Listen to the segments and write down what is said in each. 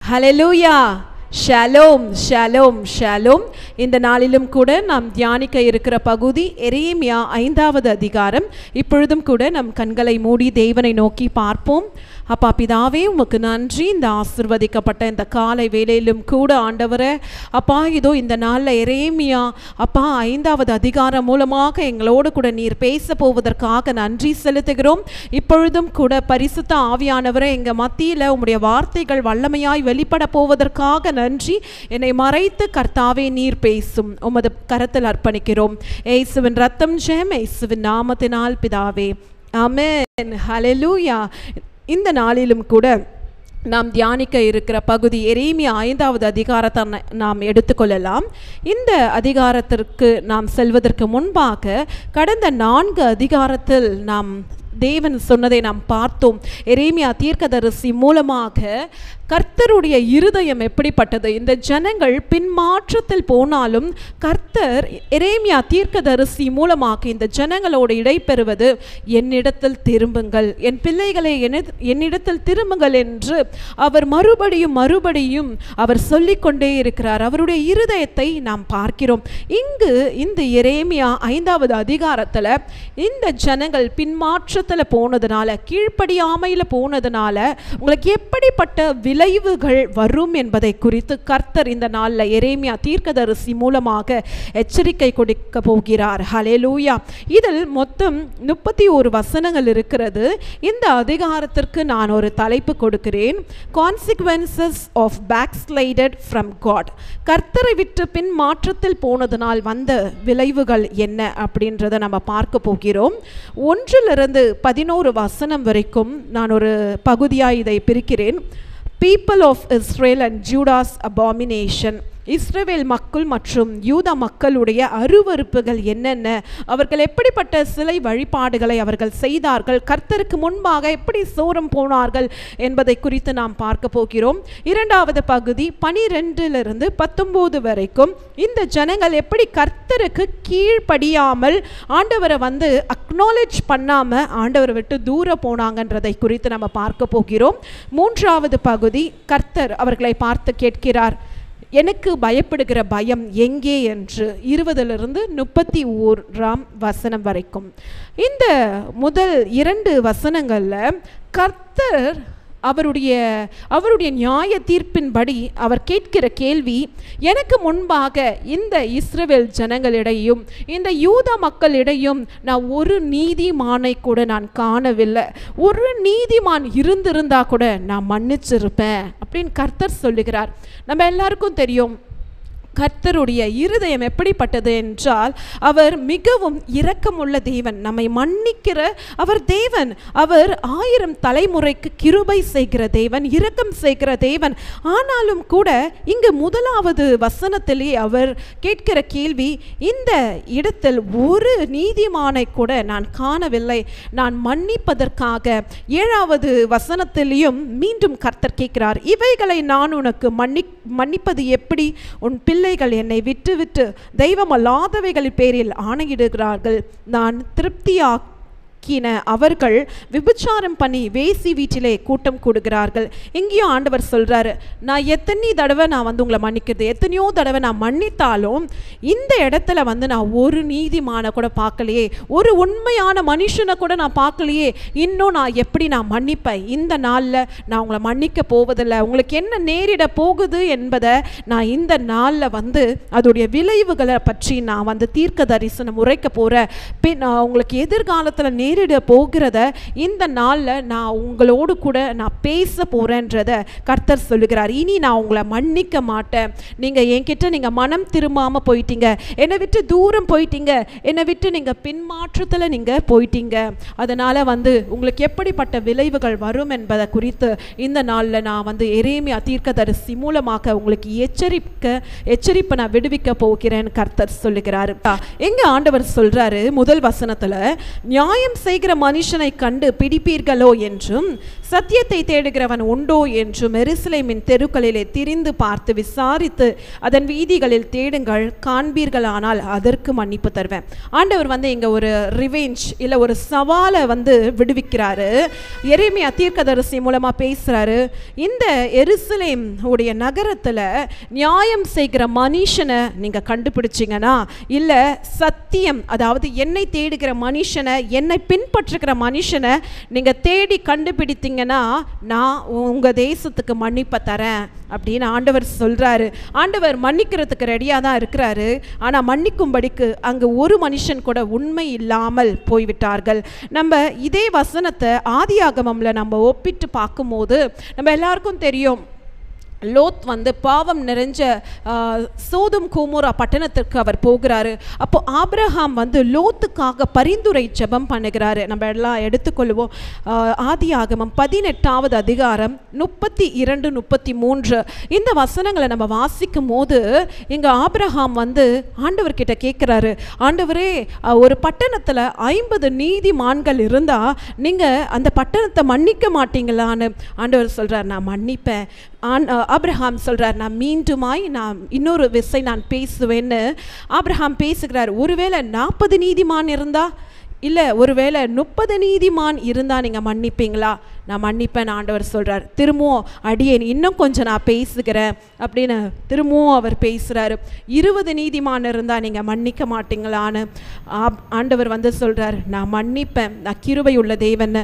ஹல்லேலூயா. Shalom shalom shalom. இந்த நாளிலும் கூட நாம் தியானிக்க இருக்கிற பகுதி எரேமியா 5வது அதிகாரம். இப்பொழுதும் கூட நம் கண்களை மூடி தேவனை நோக்கி பார்ப்போம். அப்பா பிதாவே, உமக்கு நன்றி. இந்த ஆசிர்வதிக்கப்பட்ட இந்த காலை வேளையிலும் கூட ஆண்டவரே அப்பா, இதோ இந்த நாளில் எரேமியா அப்பா 5வது அதிகாரம் மூலமாக எங்களோடு கூட நீர் பேச போவதற்காக நன்றி செலுத்துகிறோம். இப்பொழுதும் கூட பரிசுத்த ஆவியானவரை எங்கள் மத்தியில் உம்முடைய வார்த்தைகள் வல்லமையாய் வெளிப்பட போவதற்காக நன்றி. என்னை மறைத்து கர்த்தாவே நீர் பேசும். உமது கரத்தில் அர்ப்பணிக்கிறோம். இயேசுவின் ரத்தம் ஜெயம், இயேசுவின் நாமத்தினால் பிதாவே, ஆமென். ஹல்லேலூயா. இந்த நாளிலும் கூட நாம் தியானிக்க இருக்கிற பகுதி எரேமியா 5வது அதிகாரத்தை நாம் எடுத்துக்கொள்ளலாம். இந்த அதிகாரத்திற்கு நாம் செல்வதற்கு முன்பாக கடந்த 4 அதிகாரத்தில் நாம் தேவன் சொன்னதை நாம் பார்த்தோம். எரேமியா தீர்க்கதரிசி மூலமாக கர்த்தருடைய இருதயம் எப்படிப்பட்டது, இந்த ஜனங்கள் பின்மாற்றத்தில் போனாலும் கர்த்தர் எரேமியா தீர்க்கதரிசி மூலமாக இந்த ஜனங்களோடு இடைபெறுவது, என்னிடத்தில் திரும்புங்கள், என் பிள்ளைகளை என்னிடத்தில் திரும்புங்கள் என்று அவர் மறுபடியும் அவர் சொல்லிக்கொண்டே இருக்கிறார். அவருடைய இருதயத்தை நாம் பார்க்கிறோம். இங்கு இந்த எரேமியா 5வது அதிகாரத்தில் இந்த ஜனங்கள் பின்மாற்றத்தில் போனதுனால, கீழ்ப்படியாமையில் போனதுனால உங்களுக்கு எப்படிப்பட்ட விளைவுகள் வரும் என்பதை குறித்து கர்த்தர் இந்த நாளில் எரேமியா தீர்க்கதரிசி மூலமாக எச்சரிக்கை கொடுக்க போகிறார். ஹல்லேலூயா. இதில் மொத்தம் 31 வசனங்கள் இருக்கிறது. இந்த அதிகாரத்திற்கு நான் ஒரு தலைப்பு கொடுக்கிறேன், Consequences of Backslided from God. கர்த்தரை விட்டு பின் மாற்றத்தில் போனதனால் வந்த விளைவுகள் என்ன அப்படின்றத நம்ம பார்க்க போகிறோம். 1 11 வசனம் வரைக்கும் நான் ஒரு பகுதியாக இதை பிரிக்கிறேன். People of Israel and Judah's abomination. இஸ்ரவேல் மக்கள் மற்றும் யூதா மக்களுடைய அருவருப்புகள் என்னென்ன, அவர்கள் எப்படிப்பட்ட சிலை வழிபாடுகளை அவர்கள் செய்தார்கள், கர்த்தருக்கு முன்பாக எப்படி சோரம் போனார்கள் என்பதை குறித்து நாம் பார்க்க போகிறோம். 2வது பகுதி 12 19 வரைக்கும் இந்த ஜனங்கள் எப்படி கர்த்தருக்கு கீழ்ப்படியாமல் ஆண்டவரை அக்னாலேஜ் பண்ணாமல் ஆண்டவரை விட்டு தூரம் போனாங்கன்றதை குறித்து நம்ம பார்க்க போகிறோம். 3வது பகுதி கர்த்தர் அவர்களை பார்த்து கேட்கிறார், எனக்கு பயப்படுகிற பயம் எங்கே என்று 20 31 வசனம் வரைக்கும். இந்த முதல் 2 வசனங்களில் கர்த்தர் அவருடைய நியாய தீர்ப்பின்படி அவர் கேட்கிற கேள்வி, எனக்கு முன்பாக இந்த இஸ்ரவேல் ஜனங்களிடையும் இந்த யூதா மக்களிடையும் நான் ஒரு நீதிமானை கூட நான் காணவில்லை, ஒரு நீதிமான் இருந்திருந்தா கூட நான் மன்னிச்சிருப்பேன் அப்படின்னு கர்த்தர் சொல்லுகிறார். நம்ம எல்லாருக்கும் தெரியும் கர்த்தருடைய இருதயம் எப்படிப்பட்டது என்றால், அவர் மிகவும் இரக்கமுள்ள தேவன், நம்மை மன்னிக்கிற அவர் தேவன், அவர் 1000 தலைமுறைக்கு கிருபை செய்கிற தேவன், இரக்கம் செய்கிற தேவன். ஆனாலும் கூட இங்கு 1வது வசனத்திலே அவர் கேட்கிற கேள்வி, இந்த இடத்தில் ஒரு நீதிமானை கூட நான் காணவில்லை, நான் மன்னிப்பதற்காக 7வது வசனத்திலையும் மீண்டும் கர்த்தர் கேட்கிறார், இவைகளை நான் உனக்கு மன்னிப்பது எப்படி, உன் பிள்ளைகள் என்னை விட்டு தெய்வமல்லாதவைகளின் பேரில் ஆணையிடுகிறார்கள், நான் திருப்தியாக்கின அவர்கள் விபச்சாரம் பண்ணி வேசி வீட்டிலே கூட்டம் கூடுகிறார்கள். இங்கேயும் ஆண்டவர் சொல்றாரு, நான் எத்தனை தடவை நான் உங்களை மன்னிக்கிறது, எத்தனையோ தடவை நான் மன்னித்தாலும் இந்த இடத்துல நான் ஒரு நீதிமான கூட பார்க்கலையே, ஒரு உண்மையான மனுஷனை கூட நான் பார்க்கலையே, இன்னும் நான் எப்படி நான் மன்னிப்பேன், இந்த நாளில் நான் உங்களை மன்னிக்க போவதில்லை, உங்களுக்கு என்ன நேரிட போகுது என்பதை நான் இந்த நாளில் அதோடைய விளைவுகளை பற்றி நான் தீர்க்க தரிசனம் உரைக்க போகிறேன், பின் உங்களுக்கு எதிர்காலத்தில் நேரிட போகிறத இந்த நாளில் நான் உங்களோடு கூட நான் பேச போகிறேன்றத கர்த்தர் சொல்லுகிறார். இனி நான் உங்களை மன்னிக்க மாட்டேன், நீங்கள் என்கிட்ட நீங்கள் மனம் திரும்பாமல் போயிட்டீங்க, என்னை விட்டு தூரம் போயிட்டீங்க, என்னை விட்டு நீங்கள் பின்மாற்றத்தில் நீங்கள் போயிட்டீங்க, அதனால் உங்களுக்கு எப்படிப்பட்ட விளைவுகள் வரும் என்பதை குறித்து இந்த நாளில் நான் எரேமியா தீர்க்கதரிசி மூலமாக உங்களுக்கு எச்சரிப்பை நான் விடுவிக்க போகிறேன் கர்த்தர் சொல்லுகிறார். எங்க ஆண்டவர் சொல்றாரு முதல் வசனத்தில், நியாயம் செய்கிற மனுஷனை கண்டு பிடிப்பீர்களோ என்றும் சத்தியத்தை தேடுகிறவன் உண்டோ என்றும் எருசலேமின் தெருக்களிலே திரிந்து பார்த்து விசாரித்து அதன் வீதிகளில் தேடுங்கள், காண்பீர்களானால் அதற்கு மன்னிப்பு தருவேன். ஆண்டவர் வந்து இங்கே ஒரு ரிவெஞ்ச் இல்லை ஒரு சவாலை வந்து விடுவிக்கிறாரு. எரேமியா தீர்க்கதரிசி மூலமாக பேசுகிறாரு. இந்த எருசலேம் உடைய நகரத்தில் நியாயம் செய்கிற மனுஷனை நீங்கள் கண்டுபிடிச்சிங்கன்னா, இல்லை சத்தியம் அதாவது என்னை தேடுகிற மனுஷனை, என்னை பின்பற்றுகிற மனுஷனை நீங்கள் தேடி கண்டுபிடித்தீங்கன்னா நான் உங்கள் தேசத்துக்கு மன்னிப்பை தரேன் அப்படின்னு ஆண்டவர் சொல்கிறாரு. ஆண்டவர் மன்னிக்கிறதுக்கு ரெடியாக தான் இருக்கிறாரு. ஆனால் மன்னிக்கும்படிக்கு அங்கே ஒரு மனுஷன் கூட உண்மை இல்லாமல் போய்விட்டார்கள். நம்ம இதே வசனத்தை ஆதியாகமம்ல நம்ம ஒப்பிட்டு பார்க்கும்போது நம்ம எல்லாருக்கும் தெரியும், லோத் வந்து பாவம் நிறைஞ்ச சோதம் கோமோரா பட்டணத்திற்கு அவர் போகிறாரு. அப்போ ஆபிரகாம் வந்து லோத்துக்காக பரிந்துரை ஜெபம் பண்ணுகிறாரு. நம்ம எல்லாம் எடுத்துக்கொள்வோம். ஆதியாகமம் 18வது அதிகாரம் 32, 33 இந்த வசனங்களை நம்ம வாசிக்கும் போது இங்கே ஆபிரகாம் வந்து ஆண்டவர்கிட்ட கேட்குறாரு, ஆண்டவரே ஒரு பட்டணத்தில் 50 நீதிமான்கள் இருந்தால் நீங்கள் அந்த பட்டணத்தை மன்னிக்க மாட்டீங்களான்னு. ஆண்டவர் சொல்கிறார், நான் மன்னிப்பேன். ஆபிரகாம் சொல்கிறார், நான் மீண்டுமாய் நான் இன்னொரு விசை நான் பேசுவேன்னு ஆபிரகாம் பேசுகிறார். ஒருவேளை 40 நீதிமான் இருந்தா, இல்லை ஒருவேளை 30 நீதிமான் இருந்தால் நீங்கள் மன்னிப்பீங்களா? நான் மன்னிப்பேன் ஆண்டவர் சொல்கிறார். திரும்பவும் அடியேன் இன்னும் கொஞ்சம் நான் பேசுகிறேன் அப்படின்னு திரும்பவும் அவர் பேசுகிறாரு. 20 நீதிமான் இருந்தால் நீங்கள் மன்னிக்க மாட்டீங்களான்னு ஆண்டவர் வந்து சொல்கிறார், நான் மன்னிப்பேன், நான் கிருபை உள்ள தேவன்னு.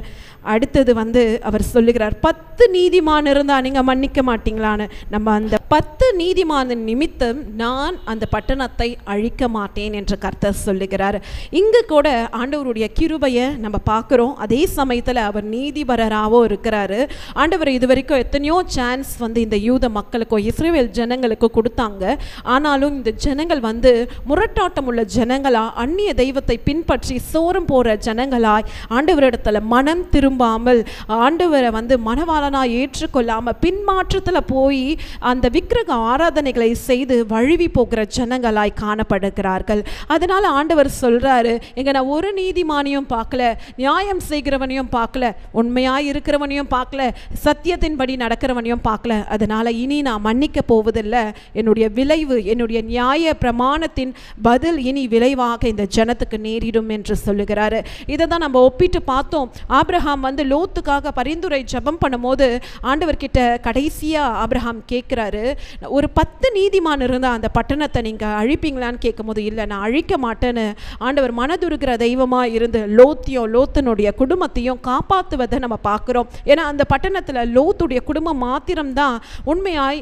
அடுத்தது வந்து அவர் சொல்லுகிறார், 10 நீதிமான் இருந்தால் நீங்கள் மன்னிக்க மாட்டீங்களான்னு. நம்ம அந்த 10 நீதிமான நிமித்தம் நான் அந்த பட்டணத்தை அழிக்க மாட்டேன் என்று கர்த்தர் சொல்லுகிறார். இங்கு கூட ஆண்டவருடைய கிருபையை நம்ம பார்க்குறோம். அதே சமயத்தில் அவர் நீதிபரராக இருக்கிறாரு. ஆண்டவர் இது வரைக்கும் எத்தனையோ சான்ஸ் வந்து இந்த யூத மக்களுக்கோ இஸ்ரவேல் ஜனங்களுக்கோ கொடுத்தாங்க. ஆனாலும் இந்த ஜனங்கள் வந்து முரட்டாட்டம் உள்ள ஜனங்களா, அந்நிய தெய்வத்தை பின்பற்றி சோரம் போற ஜனங்களாய், ஆண்டவரிடத்துல மனம் திரும்பாமல், ஆண்டவரை வந்து மனவாளனா ஏற்றுக்கொள்ளாம பின்மாற்றத்தில் போய் அந்த விக்கிரக ஆராதனைகளை செய்து வழுவி போகிற ஜனங்களாய் காணப்படுகிறார்கள். அதனால ஆண்டவர் சொல்றாரு, எங்க நான் ஒரு நீதிமானையும் பார்க்கல, நியாயம் செய்கிறவனையும் பார்க்கல, உண்மையாய் இருக்கிறவனையும் பார்க்கல, சத்தியத்தின்படி நடக்கிறவனையும் பார்க்கல. அதனால இனி நான் மன்னிக்க போவதில்லை. என்னுடைய விளைவு, என்னுடைய நியாய பிரமாணத்தின் பதில் இனி விளைவாக இந்த ஜனத்துக்கு நேரிடும் என்று சொல்லுகிறாரு. இதை தான் நம்ம ஒப்பிட்டு பார்த்தோம். ஆபிரகாம் வந்து லோத்துக்காக பரிந்துரை ஜெபம் பண்ணும்போது ஆண்டவர்கிட்ட கடைசியா ஆபிரகாம் கேட்கிறாரு, ஒரு 10 நீதிமான் இருந்தால் அந்த பட்டணத்தை நீங்க அழிப்பீங்களான்னு கேட்கும்போது, இல்லை நான் அழிக்க மாட்டேன்னு ஆண்டவர் மனதுருகிற தெய்வமா இருந்து லோத்தனுடைய குடும்பத்தையும் காப்பாற்றுவதை நம்ம பார்க்கிறோம். ஏன்னா அந்த பட்டணத்தில் லோத்துடைய குடும்பம் மாத்திரம்தான் உண்மையாய்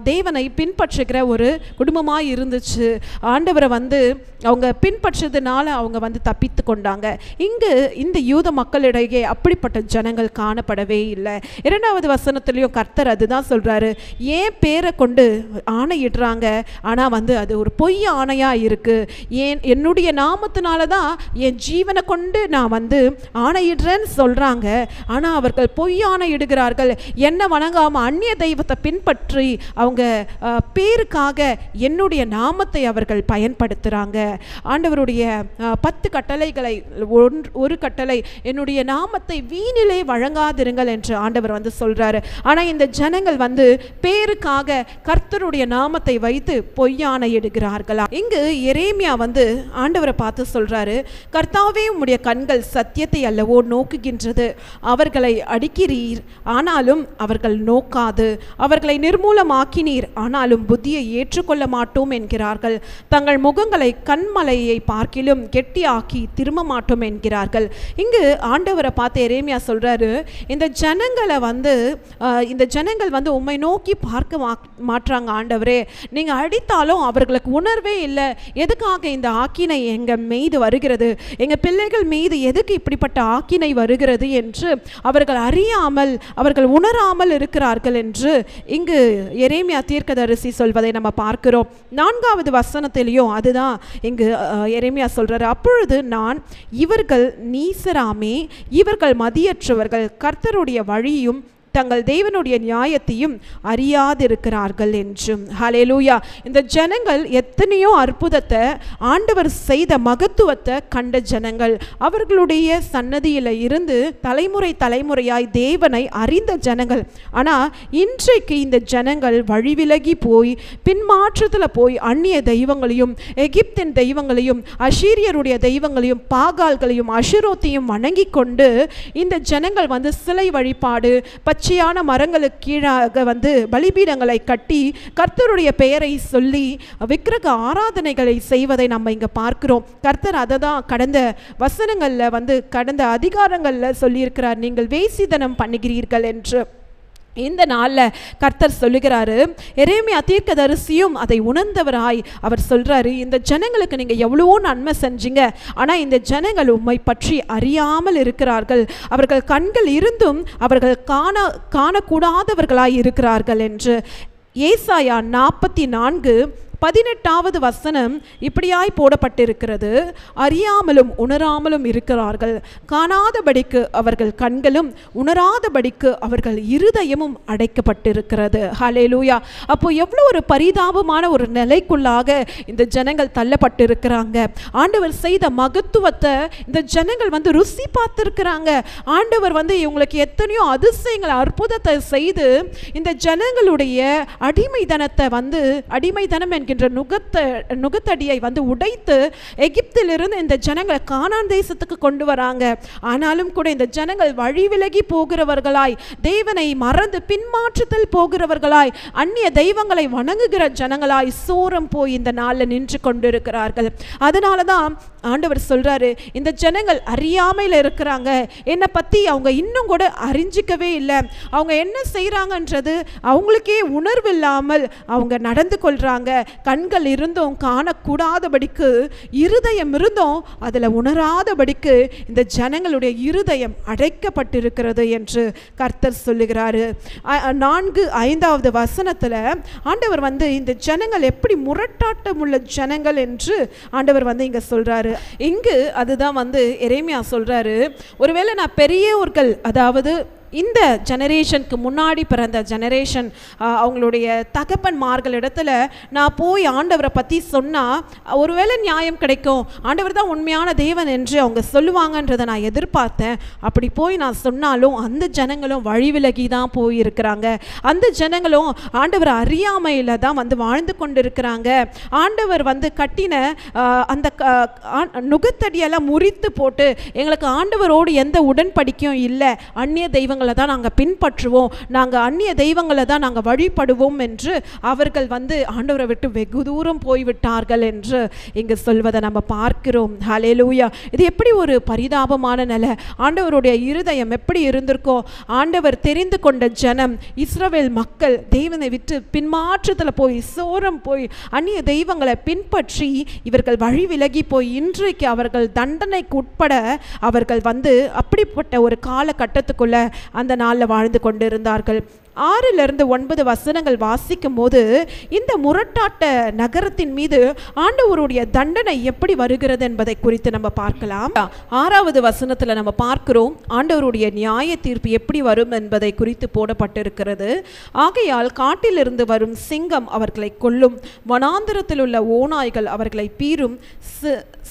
தேவனை பின்பற்றுகிற ஒரு குடும்பமாய் இருந்துச்சு. ஆண்டவரை வந்து அவங்க பின்பற்றதுனால அவங்க வந்து தப்பித்து கொண்டாங்க. இங்கு இந்த யூத மக்களிடையே அப்படிப்பட்ட ஜனங்கள் காணப்படவே இல்லை. 2வது வசனத்திலையும் கர்த்தர் அதுதான் சொல்றாரு, ஏன் பேரை கொண்டு ஆணையிடுறாங்க, ஆனா வந்து அது ஒரு பொய் ஆணையா இருக்கு. என்னுடைய நாமத்தினால தான் என் ஜீவனை கொண்டு நான் வந்து ஆணையிடுறேன்னு சொல்றாங்க. ஆனா அவர்கள் பொய் ஆணையிடுகிறார்கள். என்ன வணங்காம அந்நிய தெய்வத்தை பின்பற்றி அவங்க பேருக்காக என்னுடைய நாமத்தை அவர்கள் பயன்படுத்துறாங்க. ஆண்டவருடைய 10 கட்டளைகளை ஒரு கட்டளை, என்னுடைய நாமத்தை வீணிலே வழங்காதிருங்கள் என்று ஆண்டவர் வந்து சொல்றாரு. ஆனா இந்த ஜனங்கள் வந்து பேருக்காக கர்த்தருடைய நாமத்தை வைத்து பொய்யானை எடுக்கிறார்களா. இங்கு எரேமியா வந்து ஆண்டவரை பார்த்து சொல்றாரு, கர்த்தாவே உம்முடைய கண்கள் சத்தியத்தை அல்லவோ நோக்குகின்றது, அவர்களை அடிக்கிறீர் ஆனாலும் அவர்கள் நோக்காது, அவர்களை நிர்மூலமாக்கினீர் ஆனாலும் புத்தியை ஏற்றுக்கொள்ள மாட்டோம் என்கிறார்கள், தங்கள் முகங்களை கண்மலையை பார்க்கிலும் கெட்டியாக்கி திரும்ப மாட்டோம் என்கிறார்கள். இங்கு ஆண்டவரை பார்த்து எரேமியா சொல்றாரு, இந்த ஜனங்கள் வந்து உம்மை நோக்கி பார்க்க மாற்றாங்க. ஆண்டவரே, நீங்க அடித்தாலும் அவர்களுக்கு உணர்வே இல்லை. எதுக்காக இந்த ஆக்கினை எங்க மீது வருகிறது, எங்க பிள்ளைகள் மீது எதுக்கு இப்படிப்பட்ட ஆக்கினை வருகிறது என்று அவர்கள் அறியாமல், அவர்கள் உணராமல் இருக்கிறார்கள் என்று இங்கு எரேமியா தீர்க்கதரிசி சொல்வதை நம்ம பார்க்கிறோம். 4வது வசனத்திலையும் அதுதான் இங்கு எரேமியா சொல்றாரு, அப்பொழுது நான், இவர்கள் நீசராமே, இவர்கள் மதியற்றவர்கள், கர்த்தருடைய வழியும் தங்கள் தேவனுடைய நியாயத்தையும் அறியாதிருக்கிறார்கள் என்றும். ஹல்லேலூயா. இந்த ஜனங்கள் எத்தனையோ அற்புதத்தை, ஆண்டவர் செய்த மகத்துவத்தை கண்ட ஜனங்கள், அவர்களுடைய சன்னதியில் இருந்து தலைமுறை தலைமுறையாய் தேவனை அறிந்த ஜனங்கள். ஆனால் இன்றைக்கு இந்த ஜனங்கள் வழிவிலகி போய் பின்மாற்றத்தில் போய் அந்நிய தெய்வங்களையும் எகிப்தின் தெய்வங்களையும் அஷீரியருடைய தெய்வங்களையும் பாகால்களையும் அஷுரோத்தையும் வணங்கி கொண்டு இந்த ஜனங்கள் சிலை வழிபாடு, பச்சையான மரங்களுக்கு கீழாக பலிபீடங்களை கட்டி கர்த்தருடைய பெயரை சொல்லி விக்கிரக ஆராதனைகளை செய்வதை நம்ம இங்க பார்க்கிறோம். கர்த்தர் அதை தான் கடந்த வசனங்கள்ல கடந்த அதிகாரங்கள்ல சொல்லியிருக்கிறார், நீங்கள் வேசித்தனம் பண்ணுகிறீர்கள் என்று. இந்த நாளில் கர்த்தர் சொல்லுகிறாரு, எரேமியா தீர்க்கதரிசியும் அதை உணர்ந்தவராய் அவர் சொல்றாரு, இந்த ஜனங்களுக்கு நீங்கள் எவ்வளவோ நன்மை செஞ்சீங்க, ஆனால் இந்த ஜனங்கள் உம்மை பற்றி அறியாமல் இருக்கிறார்கள், அவர்கள் கண்கள் இருந்தும் அவர்கள் காணக்கூடாதவர்களாய் இருக்கிறார்கள் என்று. ஏசாயா 44:18 வசனம் இப்படியாய் போடப்பட்டிருக்கிறது, அறியாமலும் உணராமலும் இருக்கிறார்கள், காணாதபடிக்கு அவர்கள் கண்களும் உணராதபடிக்கு அவர்கள் இருதயமும் அடைக்கப்பட்டிருக்கிறது. ஹல்லேலூயா. அப்போ எவ்வளோ ஒரு பரிதாபமான ஒரு நிலைக்குள்ளாக இந்த ஜனங்கள் தள்ளப்பட்டிருக்கிறாங்க. ஆண்டவர் செய்த மகத்துவத்தை இந்த ஜனங்கள் ருசி பார்த்திருக்கிறாங்க. ஆண்டவர் இவங்களுக்கு எத்தனையோ அதிசயங்கள் அற்புதத்தை செய்து இந்த ஜனங்களுடைய அடிமைத்தனத்தை அடிமைத்தனம் என்கிற நுகத்தடியை உடைத்து எகிப்திலிருந்து இந்த ஜனங்களை கானான் தேசத்துக்கு கொண்டு வராங்க. ஆனாலும் கூட இந்த ஜனங்கள் வழி விலகி போகிறவர்களாய், தேவனை மறந்து பின்மாற்றத்தில் போகிறவர்களாய், அந்நிய தெய்வங்களை வணங்குகிற ஜனங்களாய் சோரம் போய் இந்த நாளில் நின்று கொண்டிருக்கிறார்கள். அதனால தான் ஆண்டவர் சொல்றாரு, இந்த ஜனங்கள் அறியாமையில் இருக்கிறாங்க, என்னை பற்றி அவங்க இன்னும் கூட அறிஞ்சிக்கவே இல்லை, அவங்க என்ன செய்கிறாங்கன்றது அவங்களுக்கே உணர்வு இல்லாமல் அவங்க நடந்து கொள்கிறாங்க, கண்கள் இருந்தும் காணக்கூடாதபடிக்கு இருதயம் இருந்தும் அதில் உணராதபடிக்கு இந்த ஜனங்களுடைய இருதயம் அடைக்கப்பட்டிருக்கிறது என்று கர்த்தர் சொல்லுகிறாரு. 4-5 வசனத்தில் ஆண்டவர் இந்த ஜனங்கள் எப்படி முரட்டாட்டம் உள்ள ஜனங்கள் என்று ஆண்டவர் இங்க சொல்றாரு. இங்கு அதுதான் எரேமியா சொல்றாரு, ஒருவேளை நான் பெரியவர்கள், அதாவது இந்த ஜெனரேஷனுக்கு முன்னாடி பிறந்த ஜெனரேஷன் அவங்களுடைய தகப்பன்மார்களிடத்துல நான் போய் ஆண்டவரை பற்றி சொன்னால் ஒருவேளை நியாயம் கிடைக்கும், ஆண்டவர் தான் உண்மையான தேவன் என்று அவங்க சொல்லுவாங்கன்றதை நான் எதிர்பார்த்தேன். அப்படி போய் நான் சொன்னாலும் அந்த ஜனங்களும் வழி விலகி தான் போயிருக்கிறாங்க. அந்த ஜனங்களும் ஆண்டவர் அறியாமையில் தான் வாழ்ந்து கொண்டிருக்கிறாங்க. ஆண்டவர் கட்டின அந்த நுகத்தடியெல்லாம் முறித்து போட்டு, எங்களுக்கு ஆண்டவரோடு எந்த உடன்படிக்கையும் இல்லை, அந்நிய தெய்வங்கள் தான் நாங்கள் பின்பற்றுவோம், நாங்கள் அந்நிய தெய்வங்களை தான் நாங்கள் வழிபடுவோம் என்று அவர்கள் ஆண்டவரை விட்டு வெகு தூரம் போய்விட்டார்கள் என்று இங்கு சொல்வதை நம்ம பார்க்கிறோம். ஹல்லேலூயா. இது எப்படி ஒரு பரிதாபமான நிலை! ஆண்டவருடைய இருதயம் எப்படி இருந்திருக்கோ! ஆண்டவர் தெரிந்து கொண்ட ஜனம் இஸ்ரவேல் மக்கள் தேவனை விட்டு பின்மாற்றத்தில் போய் சோரம் போய் அந்நிய தெய்வங்களை பின்பற்றி இவர்கள் வழி விலகி போய் இன்றைக்கு அவர்கள் தண்டனைக்கு உட்பட அவர்கள் அப்படிப்பட்ட ஒரு காலகட்டத்துக்குள்ள அந்த நாளில் வாழ்ந்து கொண்டிருந்தார்கள். 6-9 வசனங்கள் வாசிக்கும் போது இந்த முரட்டாட்ட நகரத்தின் மீது ஆண்டவருடைய தண்டனை எப்படி வருகிறது என்பதை குறித்து நம்ம பார்க்கலாம். 6வது வசனத்தில் நம்ம பார்க்கிறோம், ஆண்டவருடைய நியாய தீர்ப்பு எப்படி வரும் என்பதை குறித்து போடப்பட்டிருக்கிறது. ஆகையால் காட்டிலிருந்து வரும் சிங்கம் அவர்களை கொல்லும், வனாந்தரத்தில் உள்ள ஓநாய்கள் அவர்களை பீரும்,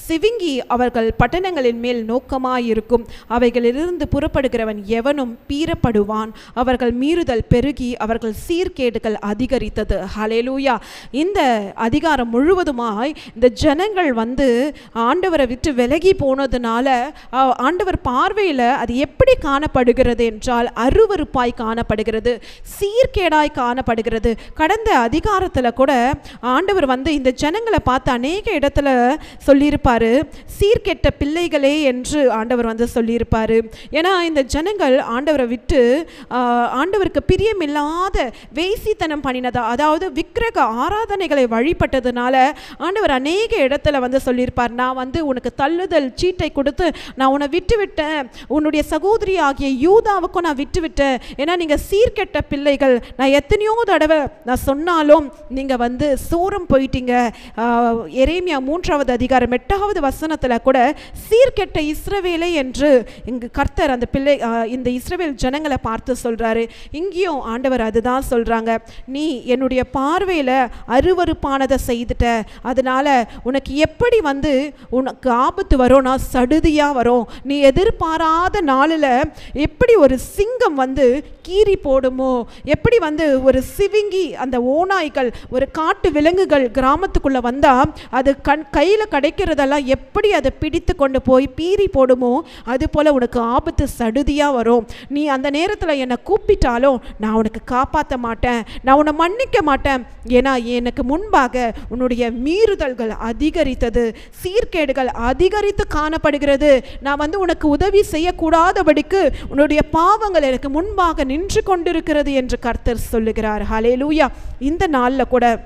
சிவிங்கி அவர்கள் பட்டணங்களின் மேல் நோக்கமாயிருக்கும், அவைகளிலிருந்து புறப்படுகிறவன் எவனும் பீறப்படுவான், அவர்கள் மீறுதல் பெருகி அவர்கள் சீர்கேடுகள் அதிகரித்தது. ஹல்லேலூயா. இந்த அதிகாரம் முழுவதுமாய் இந்த ஜனங்கள் ஆண்டவரை விட்டு விலகி போனதுனால ஆண்டவர் பார்வையில் அது எப்படி காணப்படுகிறது என்றால் அருவருப்பாய் காணப்படுகிறது, சீர்கேடாய் காணப்படுகிறது. கடந்த அதிகாரத்தில் கூட ஆண்டவர் இந்த ஜனங்களை பார்த்து அநேக இடத்துல சொல்லியிருப்பாரு, சீர்கெட்ட பிள்ளைகளே என்று ஆண்டவர் சொல்லியிருப்பாரு. ஏன்னா இந்த ஜனங்கள் ஆண்டவரை விட்டு ஆண்டவருக்கு பிரியமில்லாத வேசித்தனம் பண்ணினதா, அதாவது விக்கிரக ஆராதனைகளை வழிபட்டதுனால ஆண்டவர் அநேக இடத்துல வந்து சொல்லியிருப்பார், நான் வந்து உனக்கு தள்ளுதல் சீட்டை கொடுத்து நான் உன்னை விட்டு விட்டேன், உன்னுடைய சகோதரி ஆகிய யூதாவுக்கும் நான் விட்டு விட்டேன், ஏன்னா நீங்கள் சீர்கெட்ட பிள்ளைகள், நான் எத்தனையோ தடவை நான் சொன்னாலும் நீங்கள் வந்து சோரம் போயிட்டீங்க. எரேமியா 3வது அதிகாரம் 8வது வசனத்தில் கூட சீர்கெட்ட இஸ்ரவேலை என்று இங்கு கர்த்தர் அந்த இந்த இஸ்ரவேல் ஜனங்களை பார்த்து சொல்றாரு. இங்கேயும் ஆண்டவர் அதுதான் சொல்றாங்க, நீ என்னுடைய பார்வையில் அருவருப்பானதை செய்துட்ட, அதனால உனக்கு எப்படி வந்து உனக்கு ஆபத்து வரும், நான் சடுதியா வரும், நீ எதிர்பாராத நாளில் எப்படி ஒரு சிங்கம் வந்து கீறி போடுமோ, எப்படி வந்து ஒரு சிவிங்கி அந்த ஓநாய்கள் ஒரு காட்டு விலங்குகள் கிராமத்துக்குள்ள வந்தா அது கையில் கிடைக்கிறதெல்லாம் எப்படி அதை பிடித்து கொண்டு போய் பீறி போடுமோ, அது போல உனக்கு ஆபத்து சடுதியா வரும். நீ அந்த நேரத்தில் என்னை கூப்பிட்டாலும் நான் உனக்கு காப்பாற்ற மாட்டேன், நான் உன்னை மன்னிக்க மாட்டேன், ஏன்னா எனக்கு முன்பாக உன்னுடைய மீறுதல்கள் அதிகரித்தது, சீர்கேடுகள் அதிகரித்து காணப்படுகிறது, நான் வந்து உனக்கு உதவி செய்யக்கூடாதபடிக்கு உன்னுடைய பாவங்கள் எனக்கு முன்பாக நின்று கொண்டிருக்கிறது என்று கர்த்தர் சொல்லுகிறார். ஹல்லேலூயா. இந்த நாளில் கூட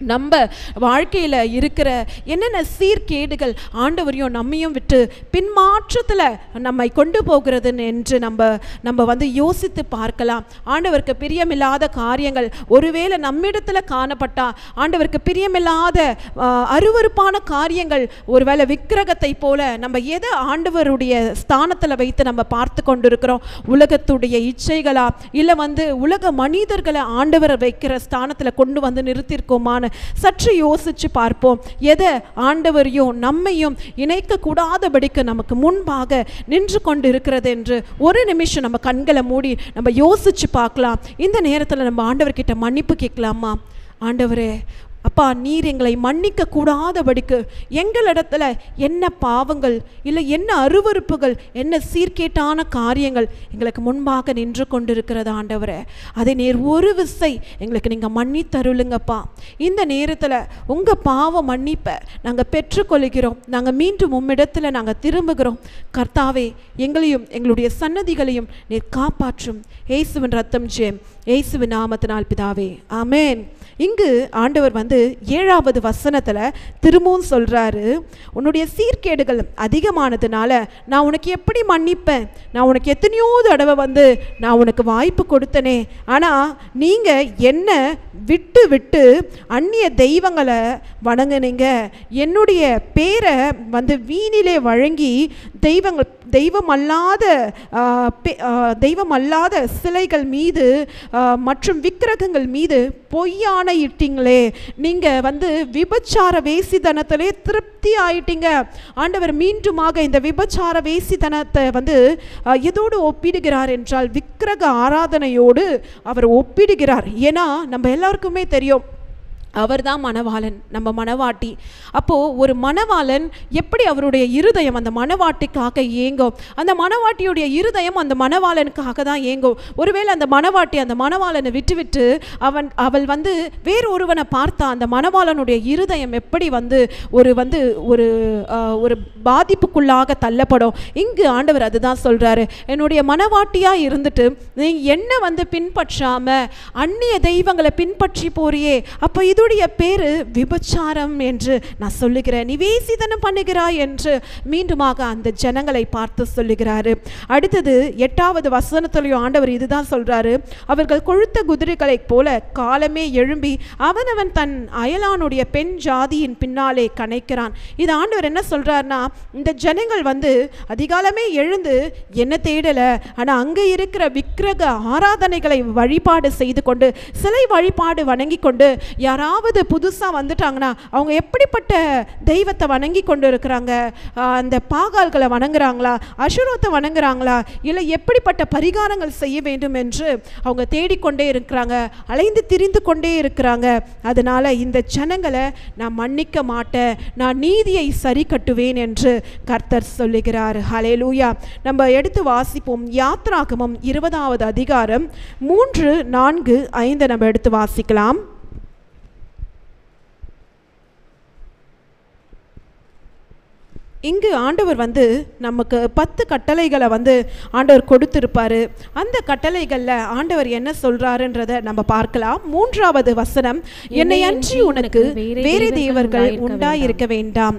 நம்ம வாழ்க்கையில் இருக்கிற என்னென்ன சீர்கேடுகள் ஆண்டவரையும் நம்மையும் விட்டு பின்மாற்றத்தில் நம்மை கொண்டு போகிறதுன்னு என்று நம்ம வந்து யோசித்து பார்க்கலாம். ஆண்டவருக்கு பிரியமில்லாத காரியங்கள் ஒருவேளை நம்மிடத்தில் காணப்பட்டா, ஆண்டவருக்கு பிரியமில்லாத அருவருப்பான காரியங்கள் ஒருவேளை விக்கிரகத்தை போல நம்ம எதை ஆண்டவருடைய ஸ்தானத்தில் வைத்து நம்ம பார்த்து கொண்டிருக்கிறோம், உலகத்துடைய இச்சைகளா இல்லை வந்து உலக மனிதர்களை ஆண்டவரை வைக்கிற ஸ்தானத்தில் கொண்டு வந்து நிறுத்திருக்கோமான சற்று யோசிச்சு பார்ப்போம். எதை ஆண்டவரையும் நம்மையும் இணைக்க கூடாதபடிக்கு நமக்கு முன்பாக நின்று கொண்டு இருக்கிறது என்று ஒரு நிமிஷம் நம்ம கண்களை மூடி நம்ம யோசிச்சு பார்க்கலாம். இந்த நேரத்தில் நம்ம ஆண்டவர்கிட்ட மன்னிப்பு கேட்கலாமா? ஆண்டவரே, அப்பா, நீர் எங்களை மன்னிக்க கூடாதபடிக்கு எங்களிடத்துல என்ன பாவங்கள் இல்லை என்ன அருவருப்புகள் என்ன சீர்கேட்டான காரியங்கள் எங்களுக்கு முன்பாக நின்று கொண்டிருக்கிறது ஆண்டவரே, அதை நீர் ஒரு விசை எங்களுக்கு நீங்கள் மன்னித்தருளுங்கப்பா. இந்த நேரத்தில் உங்கள் பாவ மன்னிப்பை நாங்கள் பெற்றுக்கொள்கிறோம், நாங்கள் மீண்டும் உம்மிடத்தில் நாங்கள் திரும்புகிறோம். கர்த்தாவே, எங்களையும் எங்களுடைய சன்னதிகளையும் நீர் காப்பாற்றும். இயேசுவின் ரத்தம் ஜெயம், இயேசுவின் நாமத்தினால் பிதாவே, ஆமென். இங்கு ஆண்டவர் வந்து 7வது வசனத்தில் திரும்பவும் சொல்கிறாரு, உன்னுடைய சீர்கேடுகள் அதிகமானதுனால நான் உனக்கு எப்படி மன்னிப்பேன், நான் உனக்கு எத்தனையோ தடவை வந்து நான் உனக்கு வாய்ப்பு கொடுத்தனே, ஆனால் நீங்கள் என்ன விட்டு விட்டு அந்நிய தெய்வங்களை வணங்குனீங்க, என்னுடைய பேரை வந்து வீணிலே வழங்கி தெய்வம் அல்லாத சிலைகள் மீது மற்றும் விக்கிரகங்கள் மீது பொய்யான இட்டீங்களே, நீங்கள் வந்து விபச்சார வேசித்தனத்திலே திருப்தி ஆயிட்டீங்க. ஆண்டவர் மீண்டுமாக இந்த விபச்சார வேசித்தனத்தை வந்து எதோடு ஒப்பிடுகிறார் என்றால் விக்கிரக ஆராதனையோடு அவர் ஒப்பிடுகிறார். ஏன்னா நம்ம எல்லாருக்குமே தெரியும், அவர் தான் மணவாளன், நம்ம மணவாட்டி. அப்போது ஒரு மணவாளன் எப்படி அவருடைய இருதயம் அந்த மணவாட்டிக்காக ஏங்கும், அந்த மணவாட்டியுடைய இருதயம் அந்த மணவாளனுக்காக தான் ஏங்கும். ஒருவேளை அந்த மணவாட்டி அந்த மணவாளனை விட்டுவிட்டு அவள் வந்து வேறு ஒருவனை பார்த்தா அந்த மணவாளனுடைய இருதயம் எப்படி வந்து ஒரு பாதிப்புக்குள்ளாக தள்ளப்படும். இங்கு ஆண்டவர் அதுதான் சொல்கிறாரு, என்னுடைய மணவாட்டியாக இருந்துட்டு நீ என்ன வந்து பின்பற்றாமல் அந்நிய தெய்வங்களை பின்பற்றி போறியே, அப்போ இது பேரு விபச்சாரம் என்று நான் சொல்லுகிறேன், நீ வேசித்தனம் பண்ணுகிறாய் என்று மீண்டுமாக அந்த ஜனங்களை பார்த்து சொல்லுகிறாரு. அடுத்தது 8வது வசனத்திலையும் ஆண்டவர் இதுதான் சொல்றாரு, அவர்கள் கொழுத்த குதிரைகளைப் போல காலமே எழும்பி அவனவன் தன் அயலானுடைய பெண் ஜாதியின் பின்னாலே கனைக்கிறான். இது ஆண்டவர் என்ன சொல்றாருன்னா, இந்த ஜனங்கள் வந்து அதிகாலமே எழுந்து என்ன தேடல, ஆனா அங்க இருக்கிற விக்கிரக ஆராதனைகளை வழிபாடு செய்து கொண்டு சிலை வழிபாடு வணங்கி கொண்டு யாராவது புதுசாக வந்துட்டாங்கன்னா அவங்க எப்படிப்பட்ட தெய்வத்தை வணங்கி கொண்டு இருக்கிறாங்க, அந்த பாகால்களை வணங்குறாங்களா, அசுரத்தை வணங்குறாங்களா, இல்லை எப்படிப்பட்ட பரிகாரங்கள் செய்ய வேண்டும் என்று அவங்க தேடிக்கொண்டே இருக்கிறாங்க, அலைந்து திரிந்து கொண்டே இருக்கிறாங்க. அதனால இந்த ஜனங்களை நான் மன்னிக்க மாட்டேன், நான் நீதியை சரி கட்டுவேன் என்று கர்த்தர் சொல்லுகிறார். ஹல்லேலூயா. நம்ம எடுத்து வாசிப்போம். யாத்ராகமம் 20வது அதிகாரம் 3, 4, 5 நம்ம எடுத்து வாசிக்கலாம். இங்கு ஆண்டவர் வந்து நமக்கு 10 கட்டளைகளை வந்து ஆண்டவர் கொடுத்திருப்பாரு. அந்த கட்டளைகளில் ஆண்டவர் என்ன சொல்றாருன்றதை நம்ம பார்க்கலாம். 3வது வசனம், என்னை அன்றி உனக்கு வேறு தேவர்கள் உண்டாயிருக்க வேண்டாம்.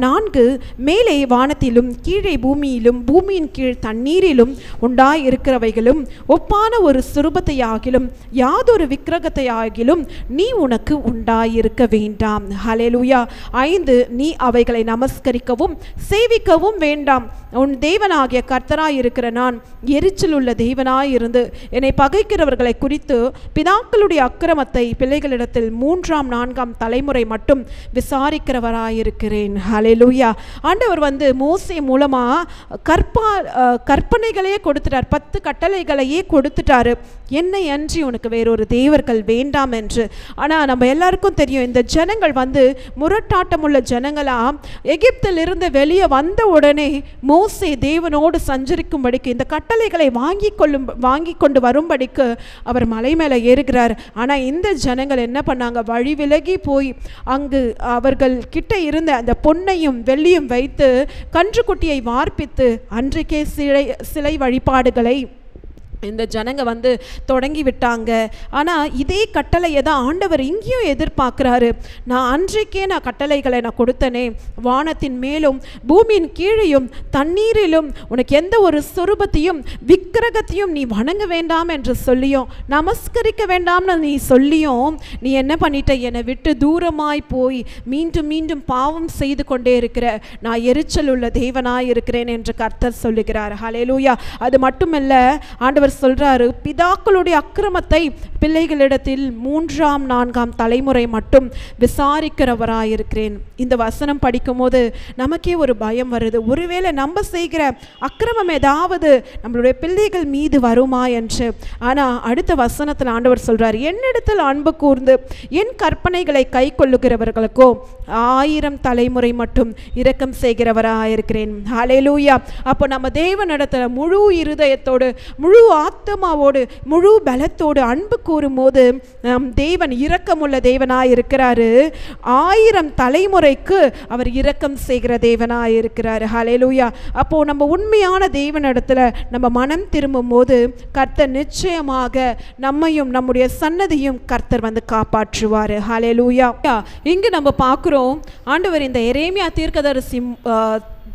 4, மேலே வானத்திலும் கீழே பூமியிலும் பூமியின் கீழ் தண்ணீரிலும் உண்டாயிருக்கிறவைகளும் ஒப்பான ஒரு சுரூபத்தையாகிலும் யாதொரு விக்கிரகத்தையாகிலும் நீ உனக்கு உண்டாயிருக்க வேண்டாம். ஹல்லேலூயா. 5, நீ அவைகளை நமஸ்கரிக்கவும் சேவிக்கவும் வேண்டாம். உன் தேவனாகிய கர்த்தராயிருக்கிற நான் எரிச்சல் உள்ள தேவனாயிருந்து என்னை பகைக்கிறவர்களை குறித்து பிதாக்களுடைய அக்கிரமத்தை பிள்ளைகளிடத்தில் 3ஆம் 4ஆம் தலைமுறை மட்டும் விசாரிக்கிறவராயிருக்கிறேன். ஹல்லேலூயா. ஆண்டவர் வந்து மோசே மூலமா கற்பனைகளையே கொடுத்துட்டார், 10 கட்டளைகளையே கொடுத்துட்டாரு, என்னை அன்றி உனக்கு வேறொரு தேவர்கள் வேண்டாம் என்று. ஆனால் நம்ம எல்லாருக்கும் தெரியும், இந்த ஜனங்கள் வந்து முரட்டாட்டமுள்ள ஜனங்களா எகிப்திலிருந்து வெளியே வந்த உடனே மோசே தேவனோடு சஞ்சரிக்கும்படிக்கு இந்த கட்டளைகளை வாங்கி கொண்டு வரும்படிக்கு அவர் மலை மேலே ஏறுகிறார். ஆனால் இந்த ஜனங்கள் என்ன பண்ணாங்க, வழி விலகி போய் அங்கு அவர்கள் கிட்ட இருந்த அந்த பொன்னையும் வெள்ளியும் வைத்து கன்றுக்குட்டியை வார்ப்பித்து அன்றைக்கே சிலை வழிபாடுகளை இந்த ஜனங்க வந்து தொடங்கி விட்டாங்க. ஆனால் இதே கட்டளையை தான் ஆண்டவர் இங்கேயும் எதிர்பார்க்குறாரு. நான் அன்றைக்கே கட்டளைகளை கொடுத்தனே, வானத்தின் மேலும் பூமியின் கீழையும் தண்ணீரிலும் உனக்கு எந்த ஒரு சொரூபத்தையும் விக்கிரகத்தையும் நீ வணங்க வேண்டாம் என்று சொல்லியும் நமஸ்கரிக்க வேண்டாம்னு நீ சொல்லியும் நீ என்ன பண்ணிட்ட, என்னை விட்டு தூரமாய் போய் மீண்டும் மீண்டும் பாவம் செய்து கொண்டே இருக்கிற நான் எரிச்சல் உள்ள தேவனாய் இருக்கிறேன் என்று கர்த்தர் சொல்லுகிறார். ஹல்லேலூயா. அது மட்டுமல்ல, ஆண்டவர் சொல்றாரு, பிதாக்களுடைய அக்கிரமத்தை பிள்ளைகளிடத்தில் 3ஆம் 4ஆம் தலைமுறை மட்டும் விசாரிக்கிறவராயிருக்கிறேன். இந்த வசனம் படிக்கும் போது நமக்கே ஒரு பயம் வருது. ஒருவேளை நம்ம செய்கிற அக்கிரமம் ஏதாவது நம்மளுடைய பிள்ளைகள் மீது வருமா என்று. ஆனால் அடுத்த வசனத்தில் ஆண்டவர் சொல்றாரு, என்னிடத்தில் அன்பு கூர்ந்து என் கற்பனைகளை கை கொள்ளுகிறவர்களுக்கோ 1000 தலைமுறை மட்டும் இரக்கம் செய்கிறவராயிருக்கிறேன். ஹல்லேலூயா. அப்போ நம்ம தேவனிடத்தில் முழு இருதயத்தோடு முழு ஆத்மாவோடு முழு பலத்தோடு அன்பு கூறும்போது தேவன் இரக்கமுள்ள தேவனாய் இருக்கிறாரு. 1000 தலைமுறைக்கு அவர் இரக்கம் செய்கிற தேவனாய் இருக்கிறாரு. ஹல்லேலூயா. அப்போ நம்ம உண்மையான தேவனிடத்துல நம்ம மனம் திரும்பும் போது கர்த்தர் நிச்சயமாக நம்மையும் நம்முடைய சன்னதியும் கர்த்தர் வந்து காப்பாற்றுவார். ஹல்லேலூயா. இங்கு நம்ம பார்க்கிறோம், ஆண்டவர் இந்த எரேமியா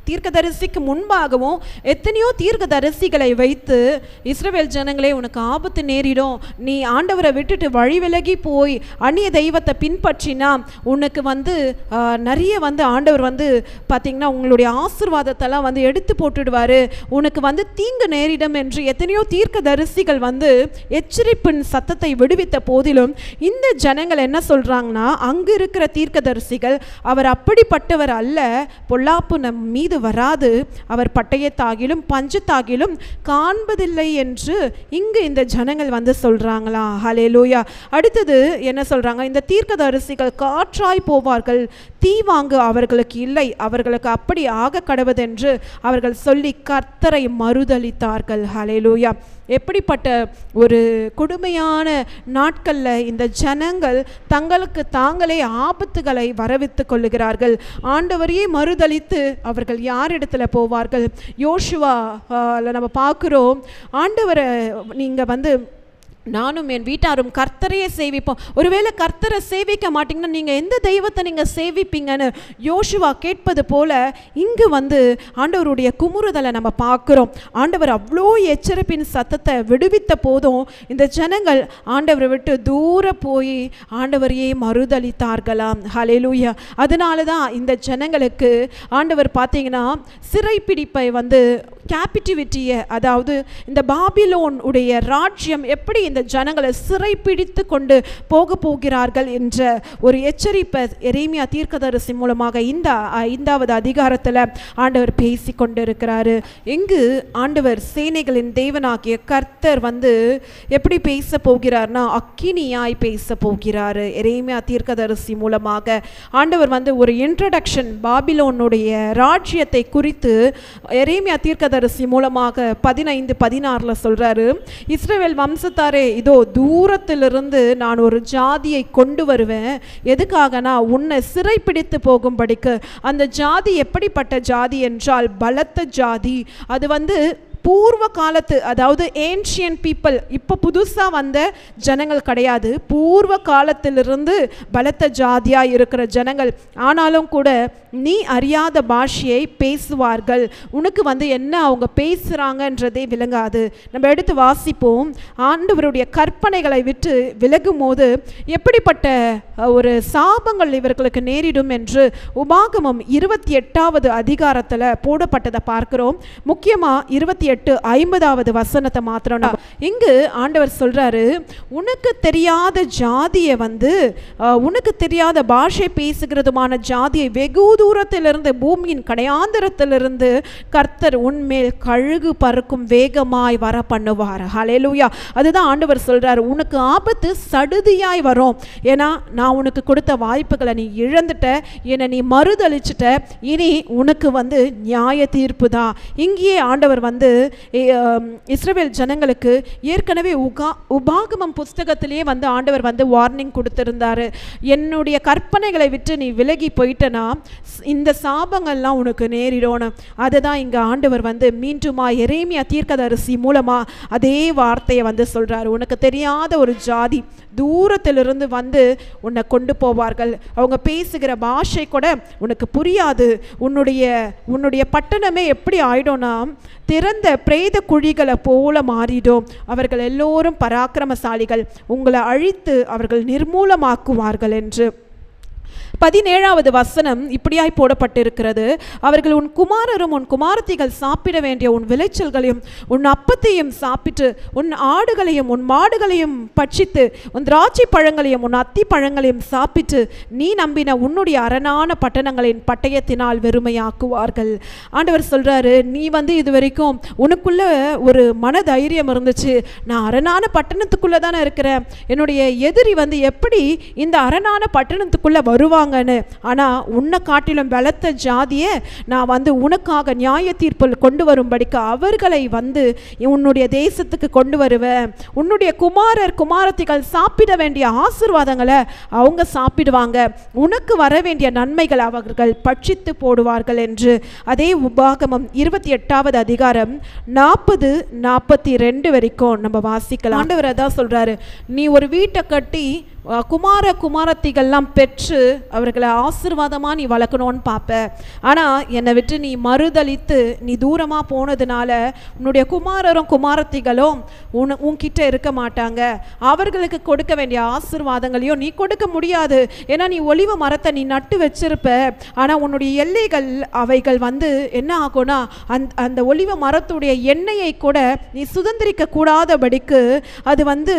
தீர்க்கதரிசிக்கு முன்பாகவும் எத்தனையோ தீர்க்கதரிசிகளை வைத்து இஸ்ரவேல் ஜனங்களே உனக்கு ஆபத்து நேரிடும், நீ ஆண்டவரை விட்டுட்டு வழி விலகி போய் அந்நிய தெய்வத்தை பின்பற்றினா உனக்கு வந்து நிறைய வந்து ஆண்டவர் வந்து பார்த்திங்கன்னா உங்களுடைய ஆசீர்வாதத்தெல்லாம் வந்து எடுத்து போட்டுடுவார், உனக்கு வந்து தீங்கு நேரிடும் என்று எத்தனையோ தீர்க்கதரிசிகள் வந்து எச்சரிப்பின் சத்தத்தை விடுவித்த போதிலும் இந்த ஜனங்கள் என்ன சொல்கிறாங்கன்னா, அங்கு இருக்கிற தீர்க்கதரிசிகள் அவர் அப்படிப்பட்டவர் அல்ல, பொல்லாப்பு நம் மீது வராது, அவர் பட்டயத்தாகிலும் பஞ்சத்தாகிலும் காண்பதில்லை என்று இங்கு இந்த ஜனங்கள் வந்து சொல்றாங்களா. ஹல்லேலூயா. அடுத்தது என்ன சொல்றாங்க, இந்த தீர்க்கதரிசிகள் காற்றாய் போவார்கள், தீவாங்கு அவர்களுக்கு இல்லை, அவர்களுக்கு அப்படி ஆக கடவுதென்று அவர்கள் சொல்லி கர்த்தரை மறுதலித்தார்கள். ஹல்லேலூயா. எப்படிப்பட்ட ஒரு கொடுமையான நாட்களில் இந்த ஜனங்கள் தங்களுக்கு தாங்களே ஆபத்துகளை வரவித்து கொள்ளுகிறார்கள். ஆண்டவரையே மறுதலித்து அவர்கள் யாரிடத்துல போவார்கள்? யோசுவா நம்ம பார்க்குறோம், ஆண்டவரை நீங்கள் வந்து நானும் என் வீட்டாரும் கர்த்தரையே சேவிப்போம். ஒருவேளை கர்த்தரை சேவிக்க மாட்டீங்கன்னா நீங்கள் எந்த தெய்வத்தை நீங்கள் சேவிப்பீங்கன்னு யோசுவா கேட்பது போல இங்கு வந்து ஆண்டவருடைய குமுறுதலை நம்ம பார்க்குறோம். ஆண்டவர் அவ்வளோ எச்சரிப்பின் சத்தத்தை விடுவித்த போதும் இந்த ஜனங்கள் ஆண்டவரை விட்டு தூர போய் ஆண்டவரையே மறுதலித்தார்களாம். ஹல்லேலூயா. அதனால தான் இந்த ஜனங்களுக்கு ஆண்டவர் பார்த்தீங்கன்னா சிறைப்பிடிப்பை வந்து கேபிட்டிவிட்டியை, அதாவது இந்த பாபிலோன் உடைய ராஜ்யம் எப்படி இந்த ஜனங்களை சிறை பிடித்து கொண்டு போகிறார்கள் என்ற ஒரு எச்சரிப்பை எரேமியா தீர்க்கதரிசி மூலமாக இந்த 5வது அதிகாரத்தில் ஆண்டவர் பேசி கொண்டிருக்கிறாரு. இங்கு ஆண்டவர் சேனைகளின் தேவனாகிய கர்த்தர் வந்து எப்படி பேச போகிறார்னா அக்கினியாய் பேச போகிறாரு. எரேமியா தீர்க்கதரிசி மூலமாக ஆண்டவர் வந்து ஒரு இன்ட்ரடக்ஷன் பாபிலோனுடைய ராஜ்யத்தை குறித்து எரேமியா தீர்க்கதரிசி தீர்க்கதரிசி மூலமாக 15:16 சொல்றாரு, இஸ்ரவேல் வம்சத்தாரே, இதோ தூரத்திலிருந்து நான் ஒரு ஜாதியை கொண்டு வருவேன். எதுக்காகனா உன்னை சிறைப்பிடித்து போகும்படிக்கு. அந்த ஜாதி எப்படிப்பட்ட ஜாதி என்றால் பலத்த ஜாதி. அது பூர்வ காலத்து, அதாவது ஏன்ஷியன் பீப்புள், இப்போ புதுசாக வந்த ஜனங்கள் கிடையாது. பூர்வ காலத்திலிருந்து பலத்த ஜாதியாக இருக்கிற ஜனங்கள். ஆனாலும் கூட நீ அறியாத பாஷையை பேசுவார்கள். உனக்கு என்ன அவங்க பேசுகிறாங்கன்றதே விளங்காது. நம்ம எடுத்து வாசிப்போம். ஆண்டவருடைய கற்பனைகளை விட்டு விலகும் போது எப்படிப்பட்ட ஒரு சாபங்கள் இவர்களுக்கு நேரிடும் என்று உபாகமம் 28வது அதிகாரத்தில் போடப்பட்டதை பார்க்கிறோம். முக்கியமாக 28:50 வசனத்தை மாத்திரம் இங்கு ஆண்டவர் சொல்றாரு, உனக்கு தெரியாத ஜாதியை உனக்கு தெரியாத பாஷை பேசுகிறதுமான ஜாதியை வெகு தூரத்திலிருந்து, பூமியின் கடையாந்தரத்திலிருந்து கர்த்தர் உன்மேல் கழுகு பறக்கும் வேகமாய் வர பண்ணுவார். ஹல்லேலூயா. அதுதான் ஆண்டவர் சொல்றாரு, உனக்கு ஆபத்து சடுதியாய் வரும். ஏன்னா நான் உனக்கு கொடுத்த வாய்ப்புகளை நீ இழந்துட்ட, என்னை நீ மறுதளிச்சிட்ட. இனி உனக்கு நியாய தீர்ப்பு தான். இங்கேயே ஆண்டவர் இஸ்ரவேல் ஜனங்களுக்கு ஏற்கனவே உபாகமம் புஸ்தகத்திலேயே ஆண்டவர் வார்னிங் கொடுத்திருந்தாரு. என்னுடைய கற்பனைகளை விட்டு நீ விலகி போயிட்டனா இந்த சாபங்கள்லாம் உனக்கு நேரிடணும். அதுதான் இங்க ஆண்டவர் மீண்டுமா எரேமியா தீர்க்கதரிசி மூலமா அதே வார்த்தையை சொல்றாரு. உனக்கு தெரியாத ஒரு ஜாதி தூரத்திலிருந்து உன்னை கொண்டு போவார்கள். அவங்க பேசுகிற பாஷை கூட உனக்கு புரியாது. உன்னுடைய பட்டணமே எப்படி ஆயிடும்னா திறந்த பிரேத குழிகளை போல மாறிடும். அவர்கள் எல்லோரும் பராக்கிரமசாலிகள், உங்களை அழித்து அவர்கள் நிர்மூலமாக்குவார்கள் என்று 17வது வசனம் இப்படியாய் போடப்பட்டிருக்கிறது. அவர்கள் உன் குமாரரும் உன் குமாரத்திகள் சாப்பிட வேண்டிய உன் விளைச்சல்களையும் உன் அப்பத்தையும் சாப்பிட்டு உன் ஆடுகளையும் உன் மாடுகளையும் பட்சித்து உன் திராட்சை பழங்களையும் உன் அத்தி பழங்களையும் சாப்பிட்டு நீ நம்பின உன்னுடைய அரணான பட்டணங்களின் பட்டயத்தினால் வெறுமையாக்குவார்கள். ஆண்டவர் சொல்றாரு, நீ இது வரைக்கும் உனக்குள்ள ஒரு மன தைரியம் இருந்துச்சு, நான் அரணான பட்டணத்துக்குள்ள தானே இருக்கிறேன், என்னுடைய எதிரி எப்படி இந்த அரணான பட்டணத்துக்குள்ள வருவாங்கன்னு. ஆனா உன்னை காட்டிலும் பலத்த ஜாதியை நான் உனக்காக நியாய தீர்ப்பில் கொண்டு வரும்படிக்கு அவர்களை உன்னுடைய தேசத்துக்கு கொண்டு வருவேன். உன்னுடைய குமாரர் குமாரத்திகள் சாப்பிட வேண்டிய ஆசீர்வாதங்களை அவங்க சாப்பிடுவாங்க, உனக்கு வர வேண்டிய நன்மைகள் அவர்கள் பட்சித்து போடுவார்கள் என்று அதே உபாகமம் 28வது அதிகாரம் 40-42 வரைக்கும் நம்ம வாசிக்கலாம். ஆண்டவர் அதான் சொல்றாரு, நீ ஒரு வீட்டை கட்டி குமார குமாரத்திகள்லாம் பெற்று அவர்களை ஆசீர்வாதமாக நீ வளர்க்கணும்னு பார்ப்ப. ஆனால் என்னை விட்டு நீ மறுதளித்து நீ தூரமாக போனதுனால உன்னுடைய குமாரரும் குமாரத்திகளும் உன்கிட்ட இருக்க மாட்டாங்க. அவர்களுக்கு கொடுக்க வேண்டிய ஆசீர்வாதங்களையும் நீ கொடுக்க முடியாது. ஏன்னா நீ ஒலிவ மரத்தை நீ நட்டு வச்சிருப்ப. ஆனால் உன்னுடைய எல்லைகள் அவைகள் என்ன ஆகும்னா அந்த ஒலிவ மரத்துடைய எண்ணெயை கூட நீ சுதந்திரிக்க கூடாதபடிக்கு அது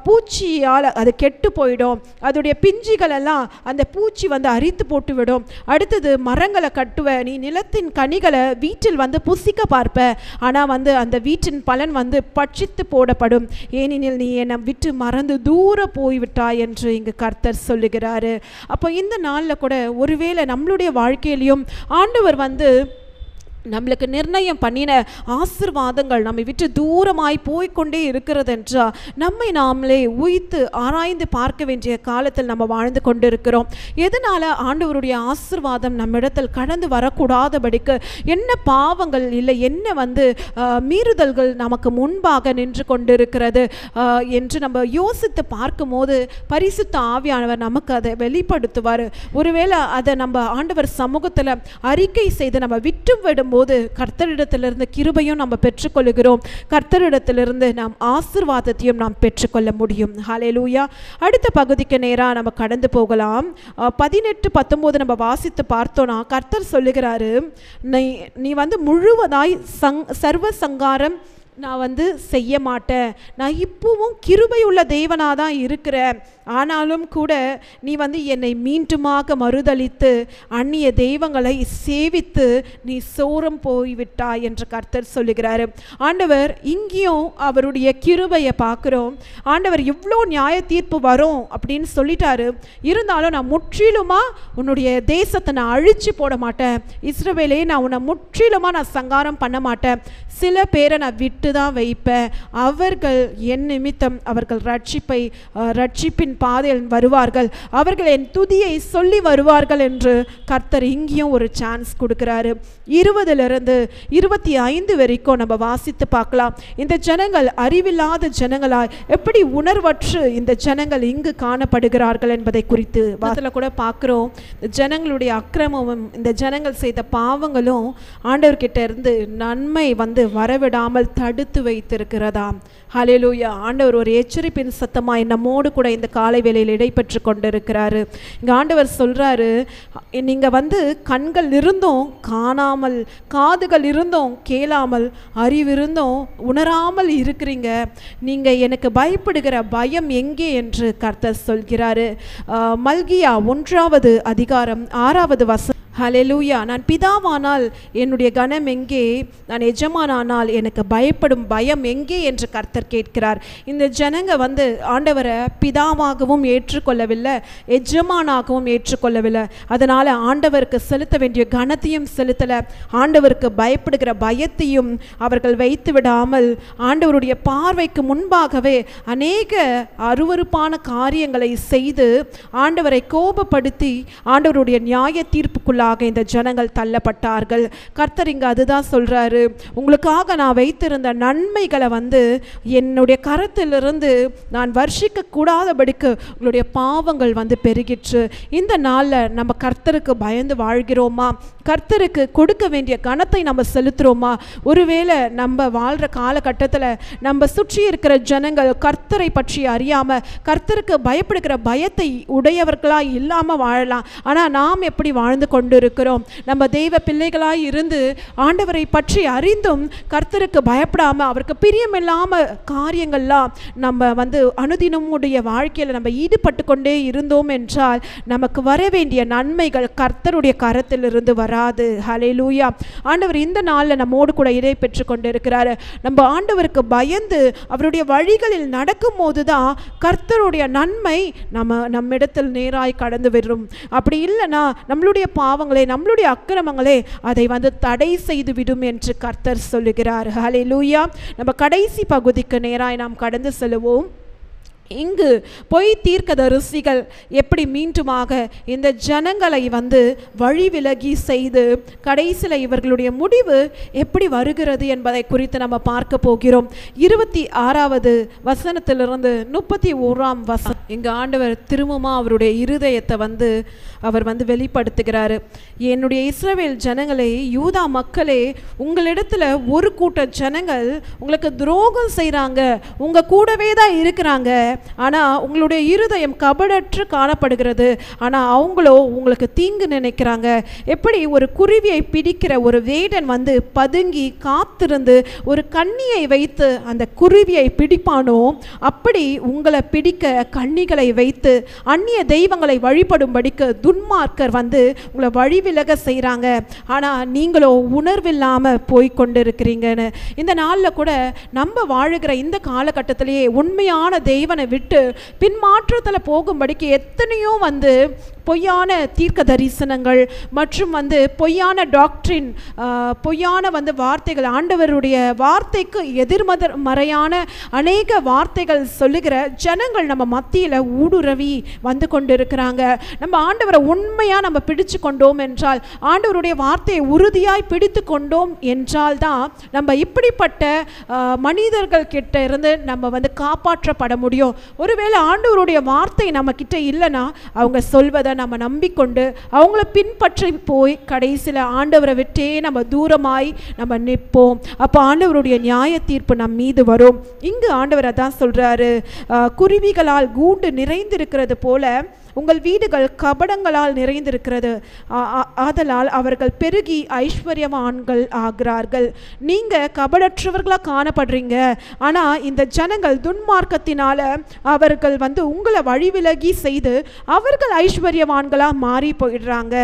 பூச்சியால் அது கெட்டு போயிடும். அதோடைய பிஞ்சுகள் எல்லாம் அந்த பூச்சி அரித்து போட்டு விடும். அடுத்தது மரங்களை கட்டுவ, நீ நிலத்தின் கனிகளை வீட்டில் புசிக்க பார்ப்ப. ஆனால் அந்த வீட்டின் பலன் பட்சித்து போடப்படும். ஏனெனில் நீ என்னை விட்டு மறந்து தூர போய்விட்டாய் என்று இங்கு கர்த்தர் சொல்லுகிறாரு. அப்போ இந்த நாளில் கூட ஒருவேளை நம்மளுடைய வாழ்க்கையிலையும் ஆண்டவர் நம்மளுக்கு நிர்ணயம் பண்ணின ஆசீர்வாதங்கள் நம்மை விட்டு தூரமாய் போய்கொண்டே இருக்கிறது என்றால் நம்மை நாமளே உய்த்து ஆராய்ந்து பார்க்க வேண்டிய காலத்தில் நம்ம வாழ்ந்து கொண்டு இருக்கிறோம். எதனால் ஆண்டவருடைய ஆசீர்வாதம் நம்மிடத்தில் கடந்து வரக்கூடாதபடிக்கு என்ன பாவங்கள் இல்லை, என்ன மீறுதல்கள் நமக்கு முன்பாக நின்று கொண்டிருக்கிறது என்று நம்ம யோசித்து பார்க்கும்போது பரிசுத்த ஆவியானவர் நமக்கு அதை வெளிப்படுத்துவார். ஒருவேளை அதை நம்ம ஆண்டவர் சமூகத்தில் அறிக்கை செய்து நம்ம விட்டு விடும் போது கர்த்தரிடத்திலிருந்து கிருபையும் நம்ம பெற்றுக்கொள்கிறோம். கர்த்தரிடத்திலிருந்து நாம் ஆசீர்வாதத்தையும் நாம் பெற்றுக்கொள்ள முடியும். ஹல்லேலூயா. அடுத்த பகுதிக்கு நேராக நம்ம கடந்து போகலாம். 18-19 நம்ம வாசித்து பார்த்தோன்னா கர்த்தர் சொல்லுகிறாரு, நீ முழுவதாய் சர்வ சங்காரம் நான் வந்து செய்ய மாட்டேன், நான் இப்பவும் கிருபையுள்ள தேவனாக தான் இருக்கிறேன், ஆனாலும் கூட நீ வந்து என்னை மீண்டுமாக மறுதலித்து அந்நிய தெய்வங்களை சேவித்து நீ சோரம் போய்விட்டாய் என்று கர்த்தர் சொல்லுகிறாரு. ஆண்டவர் இங்கேயும் அவருடைய கிருபையை பார்க்குறோம். ஆண்டவர் எவ்வளோ நியாய தீர்ப்பு வரும் அப்படின்னு சொல்லிட்டாரு. இருந்தாலும் நான் முற்றிலுமாக உன்னுடைய தேசத்தை நான் அழிச்சு போட மாட்டேன், இஸ்ரவேலே நான் உன்னை முற்றிலுமாக நான் சங்காரம் பண்ண மாட்டேன், சில பேரை நான் விட்டு தான் வைப்பேன், அவர்கள் என் நிமித்தம் அவர்கள் ரட்சிப்பின் பாதையில் வருவார்கள், அவர்கள் என் துதியை சொல்லி வருவார்கள் என்று கர்த்தர் இங்கேயும் ஒரு சான்ஸ் கொடுக்கிறாரு. 20 25 வரைக்கும் நம்ம வாசித்து பார்க்கலாம். இந்த ஜனங்கள் அறிவில்லாத ஜனங்களாய் எப்படி உணர்வற்று இந்த ஜனங்கள் இங்கு காணப்படுகிறார்கள் என்பதை குறித்து அதில் கூட பார்க்குறோம். ஜனங்களுடைய அக்கிரமமும் இந்த ஜனங்கள் செய்த பாவங்களும் ஆண்டவர்கிட்ட இருந்து நன்மை வந்து வரவிடாமல் தடுத்து வைத்திருக்கிறதாம். ஹல்லேலூயா. ஆண்டவர் ஒரு எச்சரிப்பின் சத்தமாய் நம்மோடு கூட இந்த காலை வேளையில் இடைப்பெற்று கொண்டிருக்கிறாரு. இங்கே ஆண்டவர் சொல்கிறாரு, நீங்கள் வந்து கண்கள் இருந்தும் காணாமல், காதுகள் இருந்தும் கேளாமல், அறிவிருந்தும் உணராமல் இருக்கிறீங்க, நீங்கள் எனக்கு பயப்படுகிற பயம் எங்கே என்று கர்த்தர் சொல்கிறாரு. மல்கியா 1 அதிகாரம் 6 வசனம். ஹல்லேலூயா. நான் பிதாவானால் என்னுடைய கனம் எங்கே, நான் எஜமானானால் எனக்கு பயப்படும் பயம் எங்கே என்று கர்த்தர் கேட்கிறார். இந்த ஜனங்க வந்து ஆண்டவரை பிதாவாகவும் ஏற்றுக்கொள்ளவில்லை, எஜமானாகவும் ஏற்றுக்கொள்ளவில்லை. அதனால் ஆண்டவருக்கு செலுத்த வேண்டிய கனத்தையும் செலுத்தலை, ஆண்டவருக்கு பயப்படுகிற பயத்தையும் அவர்கள் வைத்து விடாமல் ஆண்டவருடைய பார்வைக்கு முன்பாகவே அநேக அருவருப்பான காரியங்களை செய்து ஆண்டவரை கோபப்படுத்தி ஆண்டவருடைய நியாய தீர்ப்புக்குள்ள இந்த ஜனங்கள் தள்ளப்பட்டார்கள். கர்த்தர் இங்க அதுதான் சொல்றாரு, உங்களுக்காக நான் வைத்திருந்த நன்மைகளை வந்து என்னுடைய கரத்திலிருந்து நான் வர்ஷிக்க கூடாதபடிக்கு உங்களுடைய பாவங்கள் வந்து பெருகிற்று. இந்த நாளில் நம்ம கர்த்தருக்கு பயந்து வாழ்கிறோமா? கர்த்தருக்கு கொடுக்க வேண்டிய கனத்தை நம்ம செலுத்துகிறோமா? ஒருவேளை நம்ம வாழ்கிற காலகட்டத்தில் நம்ம சுற்றி இருக்கிற ஜனங்கள் கர்த்தரை பற்றி அறியாமல் கர்த்தருக்கு பயப்படுகிற பயத்தை உடையவர்களாக இல்லாமல் வாழலாம். ஆனால் நாம் எப்படி வாழ்ந்து கொண்டு இருக்கிறோம்? நம்ம தெய்வ பிள்ளைகளாய் இருந்து ஆண்டவரை பற்றி அறிந்தும் கர்த்தருக்கு பயப்படாமல் அவருக்கு பிரியமில்லாமல் காரியங்கள்லாம் நம்ம வந்து அனுதினமுடைய வாழ்க்கையில் நம்ம ஈடுபட்டு கொண்டே இருந்தோம் என்றால் நமக்கு வர வேண்டிய நன்மைகள் கர்த்தருடைய கரத்திலிருந்து வராது. ஹல்லேலூயா. ஆண்டவர் இந்த நாளில் நம்மோடு கூட இதை பெற்று கொண்டு இருக்கிறாரு. நம்ம ஆண்டவருக்கு பயந்து அவருடைய வழிகளில் நடக்கும் போதுதான் கர்த்தருடைய நன்மை நம்மிடத்தில் நேராய் கடந்து வரும். அப்படி இல்லைன்னா நம்மளுடைய பாவங்களே, நம்மளுடைய அக்கிரமங்களே அதை வந்து தடை செய்து விடும் என்று கர்த்தர் சொல்லுகிறார். ஹல்லேலூயா. நம்ம கடைசி பகுதிக்கு நேராய் நாம் கடந்து செல்வோம். இங்கு பொய் தீர்க்கதரிசிகள் எப்படி மீண்டுமாக இந்த ஜனங்களை வந்து வழி விலகி செய்து கடைசியில் இவர்களுடைய முடிவு எப்படி வருகிறது என்பதை குறித்து நம்ம பார்க்க போகிறோம். 26 வசனத்திலிருந்து 31 வசனம் இங்கு ஆண்டவர் திரும்பமா அவருடைய இருதயத்தை வந்து அவர் வந்து வெளிப்படுத்துகிறாரு. என்னுடைய இஸ்ரவேல் ஜனங்களே, யூதா மக்களே, உங்களிடத்துல ஒரு கூட்ட ஜனங்கள் உங்களுக்கு துரோகம் செய்கிறாங்க, உங்கள் கூடவே தான் இருக்கிறாங்க, ஆனால் உங்களுடைய இருதயம் கபடற்று காணப்படுகிறது, ஆனால் அவங்களோ உங்களுக்கு தீங்கு நினைக்கிறாங்க. எப்படி ஒரு குருவியை பிடிக்கிற ஒரு வேடன் வந்து பதுங்கி காத்திருந்து ஒரு கண்ணியை வைத்து அந்த குருவியை பிடிப்பானோ, அப்படி உங்களை பிடிக்க கண்ணிகளை வைத்து அந்நிய தெய்வங்களை வழிபடும்படிக்கு துன்மார்க்கர் வந்து உங்களை வழி விலக செய்கிறாங்க. ஆனால் நீங்களோ உணர்வில்லாமல் போய்கொண்டிருக்கிறீங்கன்னு. இந்த நாளில் கூட நம்ம வாழுகிற இந்த காலகட்டத்திலேயே உண்மையான தெய்வனை விட்டு பின்மாற்றத்தில் போகும்படிக்கு எத்தனையோ வந்து பொய்யான தீர்க்க தரிசனங்கள் மற்றும் வந்து பொய்யான டாக்ட்ரின், பொய்யான வந்து வார்த்தைகள், ஆண்டவருடைய வார்த்தைக்கு எதிர்மறையான அநேக வார்த்தைகள் சொல்லுகிற ஜனங்கள் நம்ம மத்தியில் ஊடுருவி வந்து கொண்டிருக்கிறாங்க. நம்ம ஆண்டவரை உண்மையாக நம்ம பிடிச்சு கொண்டோம் என்றால், ஆண்டவருடைய வார்த்தையை உறுதியாய் பிடித்து கொண்டோம் என்றால் தான் நம்ம இப்படிப்பட்ட மனிதர்கள் கிட்ட இருந்து நம்ம வந்து காப்பாற்றப்பட முடியும். ஒருவேளை ஆண்டவருடைய வார்த்தை நம்ம கிட்ட இல்லைன்னா அவங்க சொல்வதை நம்ம நம்பிக்கொண்டு அவங்கள பின்பற்றி போய் கடைசியில் ஆண்டவரை விட்டே நம்ம தூரமாய் நம்ம நிற்போம். அப்போ ஆண்டவருடைய நியாய தீர்ப்பு நம் மீது வரும். இங்கு ஆண்டவர் அதான் சொல்றாரு, குருவிகளால் கூண்டு நிறைந்திருக்கிறது போல உங்கள் வீடுகள் கபடங்களால் நிறைந்திருக்கிறது, ஆதலால் அவர்கள் பெருகி ஐஸ்வர்யவான்கள் ஆகிறார்கள். நீங்க கபடற்றவர்களா காணப்படுறீங்க, ஆனா இந்த ஜனங்கள் துன்மார்க்கத்தினால அவர்கள் உங்களை வழிவிலகி செய்து அவர்கள் ஐஸ்வர்யவான்களா மாறி போயிடுறாங்க.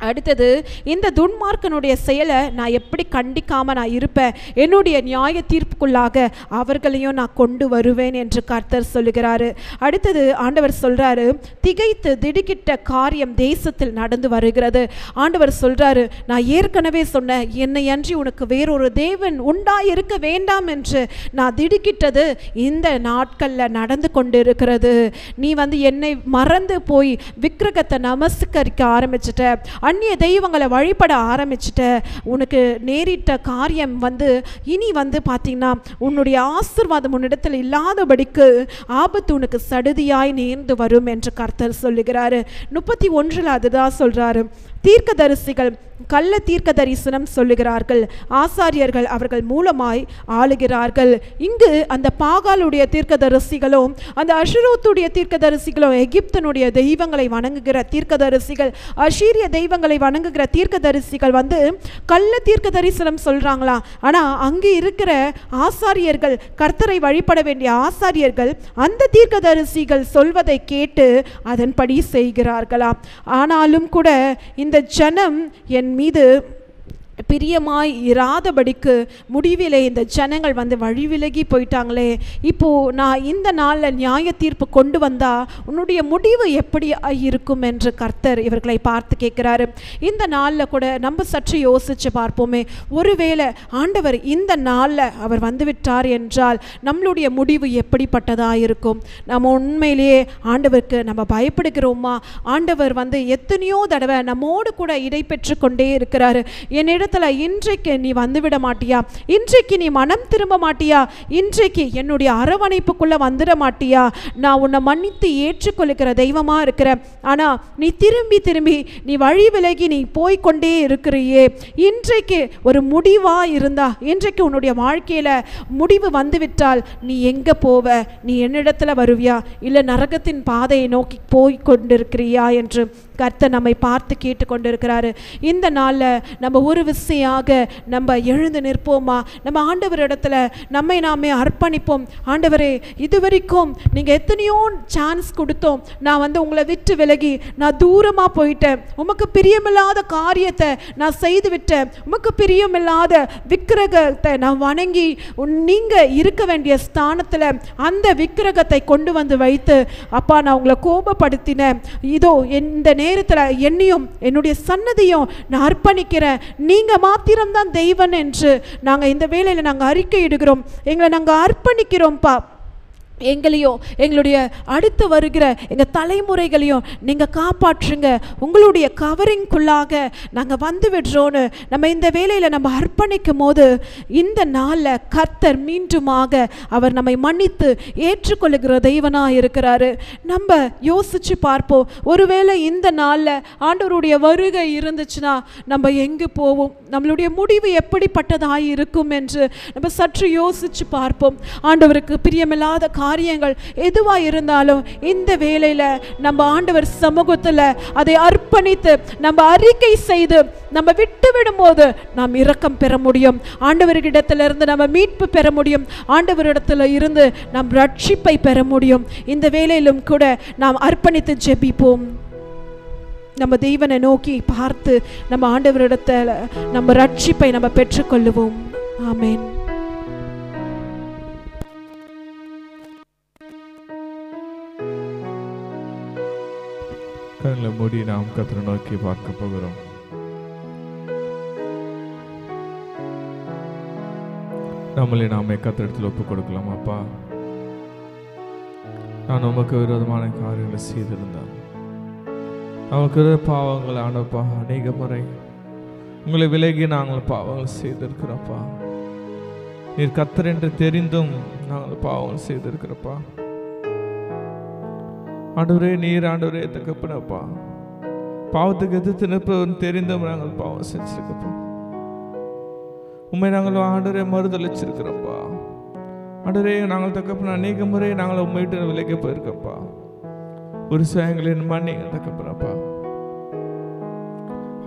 அடுத்தது, இந்த துன்மார்க்கனுடைய செயலை நான் எப்படி கண்டிக்காமல் நான் இருப்பேன்? என்னுடைய நியாய தீர்ப்புக்குள்ளாக அவர்களையும் நான் கொண்டு வருவேன் என்று கர்த்தர் சொல்லுகிறாரு. அடுத்தது ஆண்டவர் சொல்கிறாரு, திகைத்து திடுக்கிட்ட காரியம் தேசத்தில் நடந்து வருகிறது. ஆண்டவர் சொல்கிறாரு, நான் ஏற்கனவே சொன்னேன், என்னை அன்றி உனக்கு வேறொரு தேவன் உண்டாயிருக்க வேண்டாம் என்று நான் திடுக்கிட்டது இந்த நாட்களில் நடந்து கொண்டு இருக்கிறது. நீ என்னை மறந்து போய் விக்கிரகத்தை நமஸ்கரிக்க ஆரம்பிச்சிட்ட, அந்நிய தெய்வங்களை வழிபட ஆரம்பிச்சிட்ட. உனக்கு நேரிட்ட காரியம் இனி பார்த்தீங்கன்னா உன்னுடைய ஆசீர்வாதம் உன்னிடத்தில் இல்லாதபடிக்கு ஆபத்து உனக்கு சடுதியாய் நேர்ந்து வரும் என்று கர்த்தர் சொல்லுகிறாரு. 31 அதுதான் சொல்றாரு. தீர்க்கதரிசிகள் கள்ள தீர்க்க தரிசனம் சொல்லுகிறார்கள், ஆசாரியர்கள் அவர்கள் மூலமாய் ஆளுகிறார்கள். இங்கு அந்த பாகாலுடைய தீர்க்கதரிசிகளும் அந்த அஷுரோத்துடைய தீர்க்கதரிசிகளும் எகிப்தனுடைய தெய்வங்களை வணங்குகிற தீர்க்கதரிசிகள், அஷீரிய தெய்வங்களை வணங்குகிற தீர்க்கதரிசிகள் கள்ள தீர்க்க தரிசனம் சொல்றாங்களா. ஆனா அங்கு இருக்கிற ஆசாரியர்கள், கர்த்தரை வழிபட வேண்டிய ஆசாரியர்கள் அந்த தீர்க்கதரிசிகள் சொல்வதை கேட்டு அதன்படி செய்கிறார்களாம். ஆனாலும் கூட இந்த ஜனம் என் மீது பிரியமாய் இராதபடிக்கு முடிவிலே இந்த ஜனங்கள் வழிவிலகி போயிட்டாங்களே. இப்போ நான் இந்த நாளில் நியாய தீர்ப்பு கொண்டு வந்தா உன்னுடைய முடிவு எப்படி இருக்கும் என்று கர்த்தர் இவர்களை பார்த்து கேட்கிறாரு. இந்த நாளில் கூட நம்ம சற்று யோசிச்சு பார்ப்போமே, ஒருவேளை ஆண்டவர் இந்த நாளில் அவர் வந்துவிட்டார் என்றால் நம்மளுடைய முடிவு எப்படிப்பட்டதா இருக்கும்? நம்ம உண்மையிலேயே ஆண்டவருக்கு நம்ம பயப்படுகிறோமா? ஆண்டவர் எத்தனையோ தடவை நம்மோடு கூட இடை பெற்று கொண்டே இருக்கிறாரு. என்னிடம் இன்றைக்கு நீ வந்துவிட மாட்டியா? இன்றைக்கு நீ மனம் திரும்ப மாட்டியா? இன்றைக்கு என்னுடைய அரவணைப்புக்குள்ள வந்துட மாட்டியா? நான் உன்னை மன்னித்து ஏற்றுக்கொள்ளுகிற தெய்வமா இருக்கிற, ஆனா நீ திரும்பி திரும்பி நீ வழி விலகி நீ போய்கொண்டே இருக்கிறியே. இன்றைக்கு ஒரு முடிவா இருந்தா, இன்றைக்கு உன்னுடைய வாழ்க்கையில முடிவு வந்துவிட்டால் நீ எங்க போவ? நீ என்னிடத்துல வருவியா, இல்ல நரகத்தின் பாதையை நோக்கி போய் கொண்டிருக்கிறியா என்று கர்த்தர் நம்மை பார்த்து கேட்டு கொண்டிருக்கிறாரு. இந்த நாளில் நம்ம ஒரு விசையாக நம்ம எழுந்து நிற்போமா? நம்ம ஆண்டவர் இடத்துல நம்மை நாமே அர்ப்பணிப்போம். ஆண்டவரே, இதுவரைக்கும் நீங்கள் எத்தனையோ சான்ஸ் கொடுத்தோம், நான் உங்களை விட்டு விலகி நான் தூரமாக போயிட்டேன், உமக்கு பிரியமில்லாத காரியத்தை நான் செய்து விட்டேன், உமக்கு பிரியமில்லாத விக்கிரகத்தை நான் வணங்கி நீங்கள் இருக்க வேண்டிய ஸ்தானத்தில் அந்த விக்கிரகத்தை கொண்டு வைத்து அப்பா நான் உங்களை கோபப்படுத்தினேன். இதோ இந்த நேரத்தில் என்னையும் என்னுடைய சன்னதியும் நான் அர்ப்பணிக்கிறேன், நீங்க மாத்திரம்தான் தெய்வன் என்று நாங்கள் இந்த வேளையில் நாங்கள் அறிக்கையிடுகிறோம். எங்களை நாங்கள் அர்ப்பணிக்கிறோம்ப்பா. எங்களையும் எங்களுடைய அடுத்து வருகிற எங்கள் தலைமுறைகளையும் நீங்கள் காப்பாற்றுங்க. உங்களுடைய கவரிங்குள்ளாக நாங்கள் வந்து விடுறோன்னு நம்ம இந்த வேளையில் நம்ம அர்ப்பணிக்கும் போது இந்த நாளில் கர்த்தர் மீண்டுமாக அவர் நம்மை மன்னித்து ஏற்றுக்கொள்ளுகிற தெய்வனாக இருக்கிறாரு. நம்ம யோசிச்சு பார்ப்போம், ஒருவேளை இந்த நாளில் ஆண்டவருடைய வருகை இருந்துச்சுன்னா நம்ம எங்கே போவோம்? நம்மளுடைய முடிவு எப்படிப்பட்டதாக இருக்கும் என்று நம்ம சற்று யோசிச்சு பார்ப்போம். ஆண்டவருக்கு பிரியமில்லாத காரியங்கள் எதுவாக இருந்தாலும் இந்த வேளையில் நம்ம ஆண்டவர் சமூகத்தில் அதை அர்ப்பணித்து நம்ம அறிக்கை செய்து நம்ம விட்டு விடும்போது நாம் இரக்கம் பெற முடியும். ஆண்டவரிடத்திலிருந்து நம்ம மீட்பு பெற முடியும். ஆண்டவரிடத்தில் இருந்து நாம் ரட்சிப்பை பெற முடியும். இந்த வேளையிலும் கூட நாம் அர்ப்பணித்து ஜெபிப்போம். நம்ம தெய்வனை நோக்கி பார்த்து நம்ம ஆண்டவரிடத்தில் நம்ம ரட்சிப்பை நம்ம பெற்றுக்கொள்ளுவோம். ஆமென். கண்களை மூடி நாம் கர்த்தரை நோக்கி பார்க்க போகிறோம். நம்மளே நாமே கர்த்தரிடத்தில் ஒப்புக் கொடுக்கலாம். அப்பா, நான் உமக்கு விரோதமான காரியங்களை செய்திருந்தேன், நமக்கு பாவங்கள் ஆனப்பா, அநேக முறை உங்களை விலகி நாங்கள் பாவங்கள் செய்திருக்கிறோப்பா. நீர் கர்த்தர் என்று தெரிந்தும் நாங்கள் பாவங்கள் செய்திருக்கிறப்பா. ஆண்டவரே, நீர் ஆண்டவரே தகப்பனப்பா, பாவத்துக்கு எதிர்த்து நிற்பவன் தெரிந்தும் நாங்கள் பாவம் செஞ்சிருக்கப்பா. உண்மை நாங்கள் ஆண்டவரே மறுதளிச்சிருக்கிறோம்ப்பா. ஆண்டவரே, நாங்கள் தகப்பன அநேக முறை நாங்கள் உண்மையிட்டு விலைக்கு போயிருக்கப்பா. ஒரு எங்களின் மன்னிங்க தகப்பனப்பா.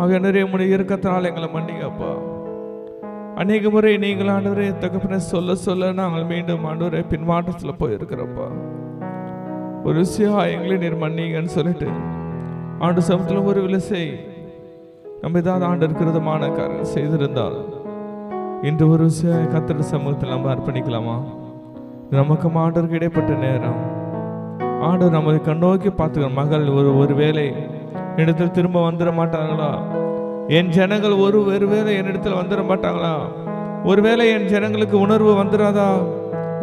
ஆக நிறைய உடைய இறக்கத்தினால் எங்களை மன்னிங்கப்பா. அநேக முறை நீங்கள் ஆண்டவரே தகப்பன சொல்ல சொல்ல நாங்கள் மீண்டும் ஆண்டவரே பின்மாற்றத்தில் போயிருக்கிறோம்ப்பா. ஒரு விஷயம் எங்களை நீர் மன்னிங்கன்னு சொல்லிட்டு ஆண்டு சமத்துல ஒரு விலசை நம்ம ஏதாவது ஆண்டு இருக்கிறதுமான காரியம் செய்திருந்தால் இன்று ஒரு விஷயம் கர்த்தருடைய சமூகத்தில் நம்ம அர்ப்பணிக்கலாமா? நமக்கு ஆண்டவருக்கு இடைப்பட்ட நேரம் ஆண்டவர் நம்மளை கண்ணோக்கி பார்த்துக்கிற மகள் ஒரு வேளை இடத்துல திரும்ப வந்துட மாட்டாங்களா? என் ஜனங்கள் ஒருவேளை என்னிடத்தில் வந்துட மாட்டாங்களா? ஒருவேளை என் ஜனங்களுக்கு உணர்வு வந்துடாதா?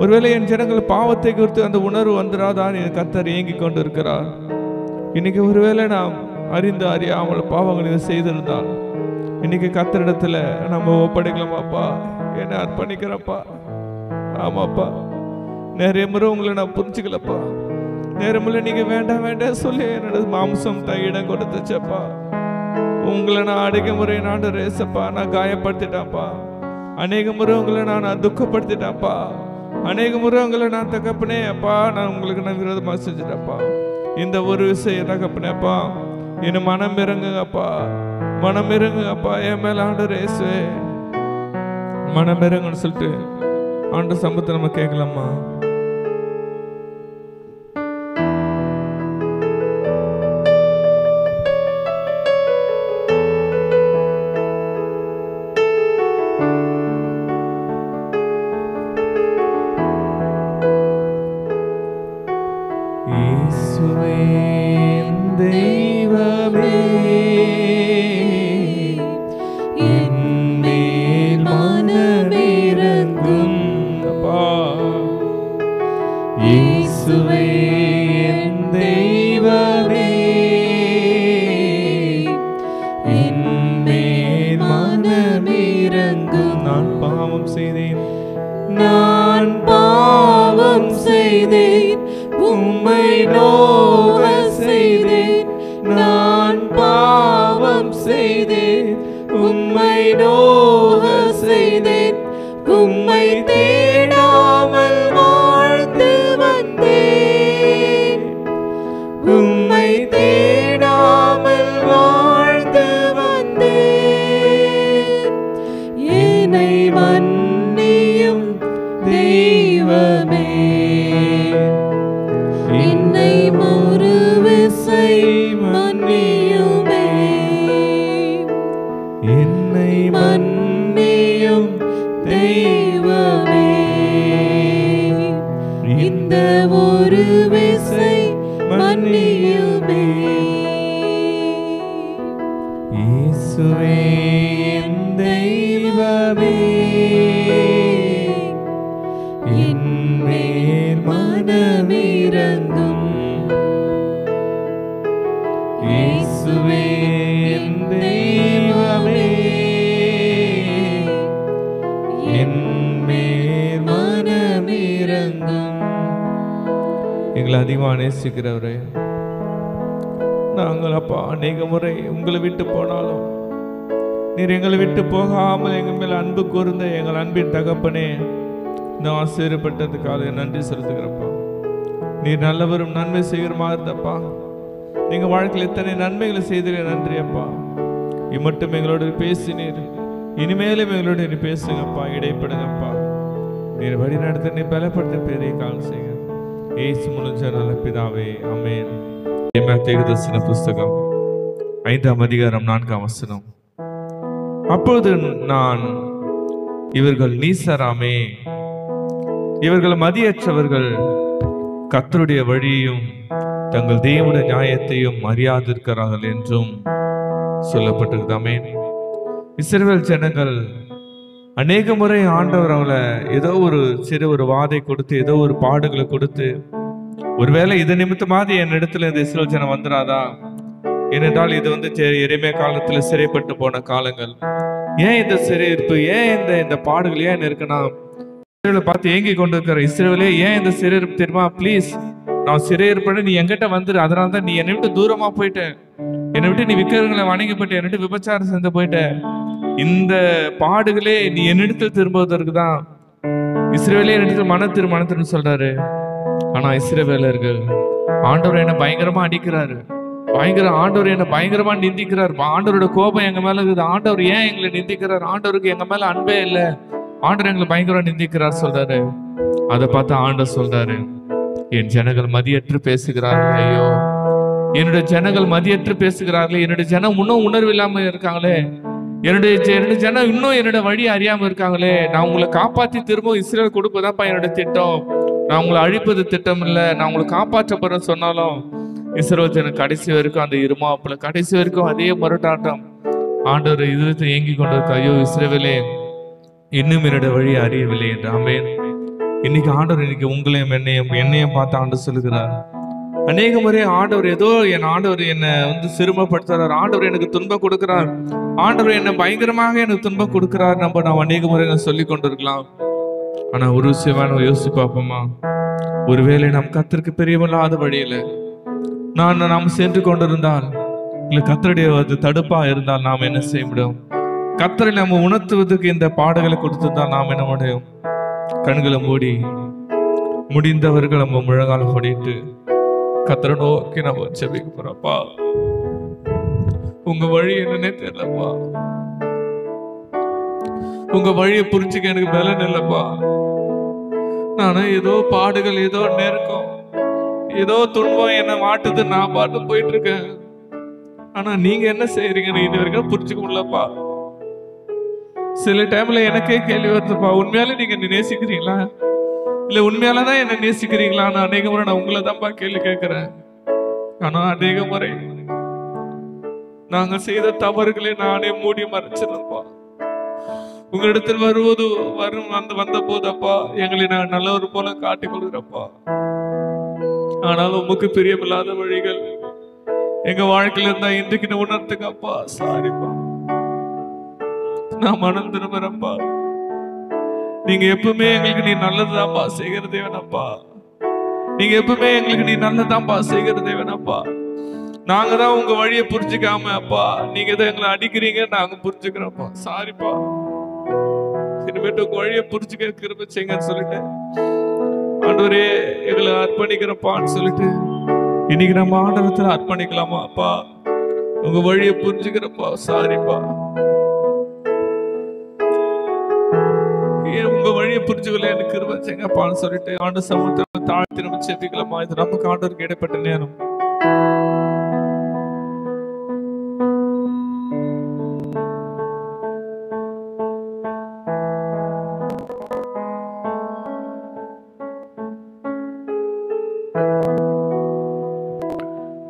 ஒருவேளை என் ஜனங்கள் பாவத்தை குறித்து அந்த உணர்வு வந்துடாதான் கர்த்தர் ஏங்கி கொண்டு இருக்கிறார். இன்னைக்கு ஒருவேளை நாம் அறிந்து அறியாமல் பாவங்களை செய்திருந்தால் இன்னைக்கு கர்த்தரிடத்துல நம்ம ஒப்படைக்கலாமாப்பா? என்ன அர்ப்பணிக்கிறப்பா. ஆமாப்பா, நிறைய முறை உங்களை நான் புரிஞ்சுக்கலப்பா. நேரம் முறை நீங்க வேண்டாம் வேண்டாம் சொல்லி என்னோட மாம்சம் இடம் கொடுத்துச்சப்பா. உங்களை நான் அடிக்க முறை நான் ரேசப்பா நான் காயப்படுத்திட்டாப்பா. அநேக முறை உங்களை நான் துக்கப்படுத்திட்டாப்பா. அநேக முறை உங்களை நான் தகப்பனே அப்பா நான் உங்களுக்கு நான் விரோதமாக செஞ்சுட்டப்பா. இந்த ஒரு விஷயம் தகப்பனேப்பா என்ன மனம் இறங்குங்கப்பா, மனம் இறங்குங்கப்பா. என் மேல ஆண்டவர் இயேசுவே மனம் இறங்குன்னு சொல்லிட்டு ஆண்டு சம்பத்தை நம்ம கேட்கலாமா? எங்களை அதிகமாக நேசிக்கிறவரே, நாங்கள் அப்பா அநேக முறை உங்களை விட்டு போனாலும் நீர் எங்களை விட்டு போகாமல் எங்கள் மேல் அன்பு கூர்ந்த எங்கள் அன்பின் தகப்பனே இந்த ஆசீர்வப்பட்டதுக்காக நன்றி செலுத்துகிறப்பா. நீர் நல்லவரும் நன்மை செய்கிறமா இருந்தப்பா. எங்கள் வாழ்க்கையில் எத்தனை நன்மைகளை செய்திட நன்றி அப்பா. இம்மட்டும் எங்களோடு பேசினீர், இனிமேலும் எங்களோடு நீ பேசுங்கப்பா, இடைப்படுங்கப்பா. நீர் வழி நடத்த நீ பலப்படுத்த பெரிய காலம் செய்யுங்க. ஏசு மூலம் நல்ல பிதாவே, ஆமென். தீர்க்கதரிசன புஸ்தகம் 5ஆம் அதிகாரம் 4ஆம் வசனம். அப்பொழுது நான், இவர்கள் நீசராமே, இவர்கள் மதியற்றவர்கள், கர்த்தருடைய வழியையும் தங்கள் தேவனுடைய நியாயத்தையும் அறியாதிருக்கிறார்கள் என்றும் சொல்லப்பட்டிருக்கு. ஆமென். இஸ்ரவேல் ஜனங்கள் அநேக முறை ஆண்டவர் அவங்களை ஏதோ ஒரு சிறு ஒரு வாதை கொடுத்து ஏதோ ஒரு பாடுகளை கொடுத்து, ஒருவேளை இது நிமித்தமாவது என் இடத்துல இந்த இஸ்ரவேல் ஜனம் வந்துடாதா, ஏனென்றால் இது எரேமியா காலத்துல சிறைப்பட்டு போன காலங்கள். ஏன் இந்த சிறையிருப்பு, ஏன் இந்த பாடுகள் ஏன் இருக்குன்னா, இஸ்ரவேலை பார்த்து ஏங்கி கொண்டு இருக்கிற இஸ்ரவேலே ஏன் இந்த சிறையிருப்பு தெரியுமா? ப்ளீஸ், நான் சிறையிருப்பேன்னு நீ என்கிட்ட வந்துரு. அதனால தான் நீ என்னை விட்டு தூரமா போயிட்ட, என்னை விட்டு நீ விக்கிரகங்களை வணங்கப்பட்டு என்னை விட்டு விபச்சாரம் செஞ்சு போயிட்ட. இந்த பாடுகளே நீ என்னிடத்தில் திரும்புவதற்கு தான். இஸ்ரவேலே என்னிடத்தில் மனத்திருன்னு சொல்றாரு. ஆனா இஸ்ரவேலர்கள் ஆண்டவர் என்ன பயங்கரமா அடிக்கிறாரு, ஆண்டவர் என்ன பயங்கரமா நிந்திக்கிறார். ஆண்டவரோட கோபம் எங்க மேல இருக்குது. ஆண்டவர் ஏன் எங்களை நிந்திக்கிறார்? ஆண்டவருக்கு எங்க மேல அன்பே இல்ல, ஆண்டவர் எங்களை பயங்கரமா நிந்திக்கிறார் சொல்றாரு. அதை பார்த்து ஆண்டவர் சொல்றாரு, என் ஜனங்கள் மதியற்று பேசுகிறார்கள். ஐயோ, என்னுடைய ஜனங்கள் மதியற்று பேசுகிறார்களே, என்னுடைய ஜனம் இன்னும் உணர்வு இல்லாம இருக்காங்களே, என்னுடைய ஜனம் இன்னும் என்னோட வழி அறியாம இருக்காங்களே. நான் உங்களை காப்பாத்தி திரும்ப இஸ்ரேல் கொடுப்பதான்ப்பா என்னோட திட்டம். நான் உங்களை அழிப்பது திட்டம் இல்ல, நான் உங்களை காப்பாற்றப்படுற சொன்னாலும் இஸ்ரேல் ஜனம் கடைசி வரைக்கும் அந்த இருமாப்புல கடைசி வரைக்கும் அதே முரட்டாட்டம். ஆண்டவர் இதயத்தை ஏங்கி கொண்டிருக்க, ஐயோ இஸ்ரவேலே, இன்னும் என்னோட வழி அறியவில்லை என்று. ஆமென். இன்னைக்கு ஆண்டவர் இன்னைக்கு உங்களையும் என்னையும் பார்த்து ஆண்டவர் சொல்லுகிறார். அநேக முறை ஆண்டவர் ஏதோ ஆண்டவர் என்னை சிறுமப்படுத்துறார், ஆண்டவர் எனக்கு துன்பம் கொடுக்கிறார், ஆண்டவர் என்னை பயங்கரமாக எனக்கு துன்பம் கொடுக்கிறார். நாம் அநேக முறை சொல்லி கொண்டிருக்கலாம். ஆனா ஒரு விஷயம் யோசிச்சு பார்ப்போமா? ஒருவேளை நாம் கர்த்தருக்கு பிரியமில்லாத வழியில நாம் சென்று கொண்டிருந்தால், இல்லை கர்த்தருடைய தடுப்பா இருந்தால் நாம் என்ன செய்ய முடியும்? கர்த்தரை நம்ம உணர்த்துவதற்கு இந்த பாடுகளை கொடுத்துதான் நாம் என்ன முடியும்? கண்களை மூடி முடிந்தவர்கள் நம்ம முழங்கால படிட்டு கர்த்தரை நோக்கி நம்ம ஜெபிக்க போறப்பா. உங்க வழி என்னன்னே தெரியலப்பா, உங்க வழியை புரிஞ்சுக்க எனக்கு பலன் இல்லப்பா. நானும் ஏதோ பாடுகள், ஏதோ நெருக்கம், ஏதோ துன்பம் என்ன மாட்டுது, நான் பாட்டு போயிட்டு இருக்கேன். ஆனா நீங்க என்ன செய்யறீங்கன்னு இது வரைக்கும் புரிஞ்சுக்க முடியலப்பா. சில டைம்ல எனக்கே கேள்வி வருதுப்பா, உண்மையாலே நீங்க நேசிக்கிறீங்களா, இல்ல உண்மையாலதான் என்ன நேசிக்கிறீங்களான்னு அநேக முறை நான் உங்களை தான்ப்பா கேள்வி கேட்கிறேன். ஆனா அநேக முறை நாங்க செய்த தவறுகளை நானே மூடி மறைச்சிருப்பா. உங்களிடத்தில் வந்த போதப்பா எங்களை நான் நல்லவர் போல காட்டிக் கொள்கிறப்பா. ஆனாலும் உமக்கு பிரியமில்லாத வழிகள் எங்க வாழ்க்கையில இருந்தா இன்றைக்கு உணர்த்துக்கப்பா. சாரிப்பா, நான் மனம் திரும்புறப்பா. நீங்க எப்பவுமே எங்களுக்கு நீ நல்லதுதான்ப்பா செய்கிற தேவனப்பா. நீங்க எப்பவுமே எங்களுக்கு நீ நல்லதான்ப்பா செய்கிற தேவனப்பா. நாங்க தான் உங்க வழியை புரிஞ்சுக்காம அப்பா, நீங்க தான் எங்களை அடிக்கிறீங்க, நாங்க புரிஞ்சுக்கிறோம்ப்பா. சாரிப்பா, இனிமேட்டு உங்க வழியை புரிஞ்சுக்க கிருபை செய்யுங்கன்னு சொல்லிட்டு ஆண்டவரே எங்களை அர்ப்பணிக்கிறப்பான்னு சொல்லிட்டு இன்னைக்கு நம்ம ஆண்டவரத்துல அர்ப்பணிக்கலாமா அப்பா? உங்க வழியை புரிஞ்சுக்கிறப்பா. சாரிப்பா, உங்க வழியை புரிஞ்சுக்கல, எனக்கு கிருபை செய்யுங்கப்பான்னு சொல்லிட்டு ஆண்டு சமூகத்தை தாழ்த்தி நம்ம செபிக்கலாமா? இது நமக்கு ஆண்டவருக்கு இடைப்பட்ட நேரம்.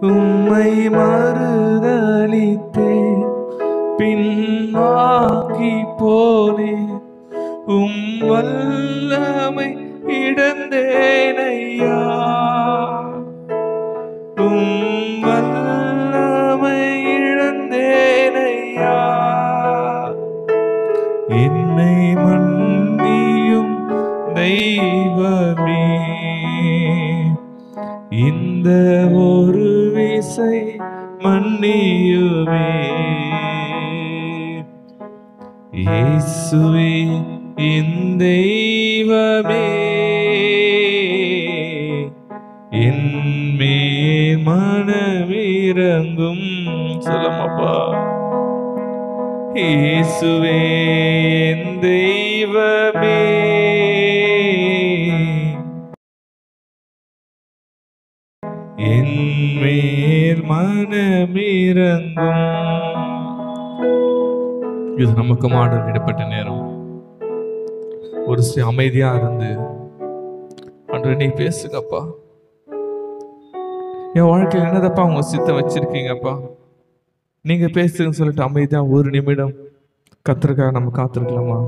உம்மை மறுதலித்தே பின்வாங்கி போனே, உம் வல்லமை இழந்தேனையா, உம் வல்லமை இழந்தேனையா. என்னை மன்னியும் தெய்வமே, இந்த ஒரு விசை மன்னியுமே. இயேசுவே என் தெய்வமே, என் மேல் மனமிரங்கும். சொல்லமாப்பா. இயேசுவே என் தெய்வமே, என் மேல் மனமிரங்கும். இது நமக்கு ஆண்டவருக்கு இடைப்பட்ட நேரம். ஒரு அமைதியா இருந்து ஆண்டவரே நீ பேசுங்கப்பா, என் வாழ்க்கையில் என்னதப்பா உங்க சித்தம் வச்சிருக்கீங்கப்பா, நீங்க பேசுங்கன்னு சொல்லிட்டு அமைதியா ஒரு நிமிடம் கர்த்தருக்காக நம்ம காத்திருக்கலாமா?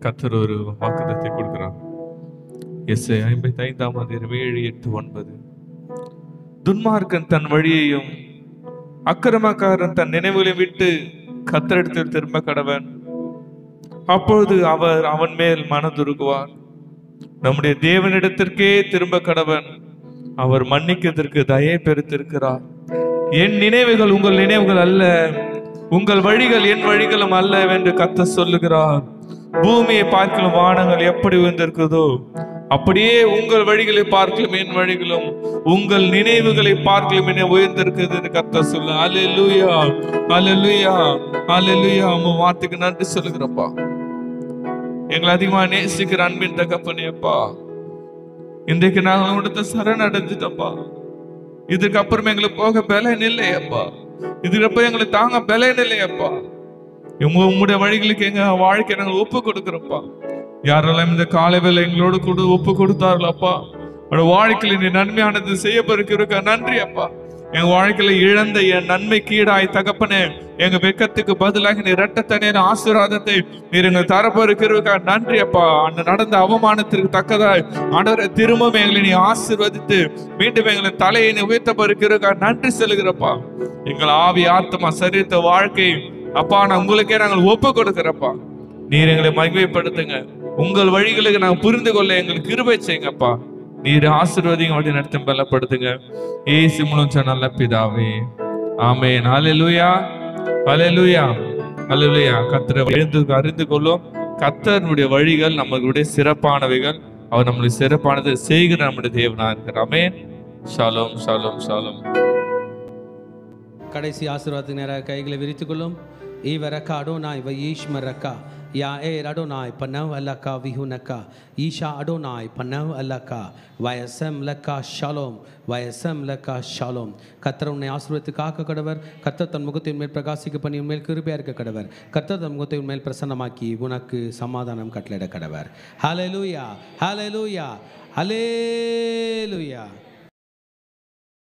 கர்த்தர் ஒரு வாக்குத்தத்தை கொடுக்கிறார். எஸ்ஐயா 55 7, 8, 9. துன்மார்க்கன் தன் வழியையும் அக்கிரமக்காரன் தன் நினைவுகளை விட்டு கர்த்தரிடத்தில் திரும்ப கடவன், அப்பொழுது அவர் அவன் மேல் மனதுருகுவார். நம்முடைய தேவனிடத்திற்கே திரும்ப கடவன், அவர் மன்னிக்கிறதற்கு தயை பெருத்திருக்கிறார். என் நினைவுகள் உங்கள் நினைவுகள் அல்ல, உங்கள் வழிகள் என் வழிகளும் அல்ல என்று கர்த்தர் சொல்லுகிறார். பூமியை பார்க்கலும் வானங்கள் எப்படி உயர்ந்திருக்கிறதோ அப்படியே உங்கள் வழிகளை பார்க்கலும் என் வழிகளும் உங்கள் நினைவுகளை பார்க்கலும் என்ன உயர்ந்திருக்கிறது என்று கர்த்தர் சொல்ல. அல்லேலூயா, அல்லேலூயா, அல்லேலூயா. உங்க வார்த்தைக்கு நன்றி சொல்லுகிறப்பா. எங்களை அதிகமா நேசிக்கிற அன்பின் தகப்பனேப்பா, இன்றைக்கு நாங்கள் உங்கள்கிட்ட சரணடைஞ்சிட்டப்பா. இதுக்கு அப்புறம் எங்களுக்கு போக பலன் இல்லையப்பா, இதுக்கப்புறம் எங்களை தாங்க பலன் இல்லையப்பா. உங்களுடைய வழிகளுக்கு எங்க வாழ்க்கை நாங்கள் ஒப்பு கொடுக்கிறோம்ப்பா. யாரெல்லாம் இந்த காலை வேலை எங்களோடு கூட ஒப்பு கொடுத்தார்களப்பா, வாழ்க்கையில நீ நன்மையானது செய்ய பெருக்க நன்றி அப்பா. எங்க வாழ்க்கையில இழந்த என் நன்மை கீடாய் தகப்பனே, எங்க வெக்கத்துக்கு பதிலாக நீ இரட்டத்தனையான ஆசீர்வாதத்தை நீர் எங்க தரப்போருக்கிறதுக்காக நன்றி அப்பா. அந்த நடந்த அவமானத்திற்கு தக்கதாய் ஆண்டவரே திரும்பவும் எங்களை நீ ஆசீர்வதித்து மீண்டும் எங்களை தலையை நீ உயர்த்த பெருக்கிறதுக்காக நன்றி செலுகிறப்பா. எங்கள் ஆவி ஆத்மா சரீரத்தை வாழ்க்கை அப்பா நான் உங்களுக்கே நாங்கள் ஒப்பு கொடுக்கிறப்பா. நீர் எங்களை மகிமைப்படுத்துங்க, உங்கள் வழிகளுக்கு நாங்கள் புரிந்து கொள்ள எங்களுக்கு கிருபை செய்யுங்கப்பா. நீர் ஆசீர்வாதிங்க, வழி நடத்தி பலப்படுத்துங்க. இயேசு மூலம் நல்ல பிதாவே, ஆமென். ஹல்லேலூயா, ஹல்லேலூயா, ஹல்லேலூயா. கர்த்தரை அறிந்து கொள்ளும். கர்த்தருடைய வழிகள் நம்மளுடைய சிறப்பானவைகள். அவர் நம்மளுடைய சிறப்பானது செய்கிற நம்முடைய தேவனா இருக்கிறார். ஆமென். ஷாலோம், ஷாலோம், ஷாலோம். கடைசி ஆசீர்வாதத்துக்கு நேராக கைகளை விரித்துக் கொள்ளும். ஈவரக்கா அடோனாய் வயீஷ்மரக்கா யா ஏ அடோனாய் பனவ் அல்லக்கா விஹுனக்கா ஈஷா அடோனாய் பனவ் அல்லக்கா வயசம் லக்கா ஷாலோம், வயசம் லக்கா ஷாலோம். கர்த்தர் உன்னை ஆசீர்வதித்து காக்க கடவர். கர்த்தர் தன் முகத்தின் மேல் பிரகாசிக்க பண்ணி உன்மேல் கிருபையா இருக்க கடவர். கர்த்தர் தன் முகத்தை உன்மேல் பிரசன்னமாக்கி உனக்கு சமாதானம் கட்டளையிட கடவர். ஹல்லேலூயா, ஹல்லேலூயா, ஹல்லேலூயா.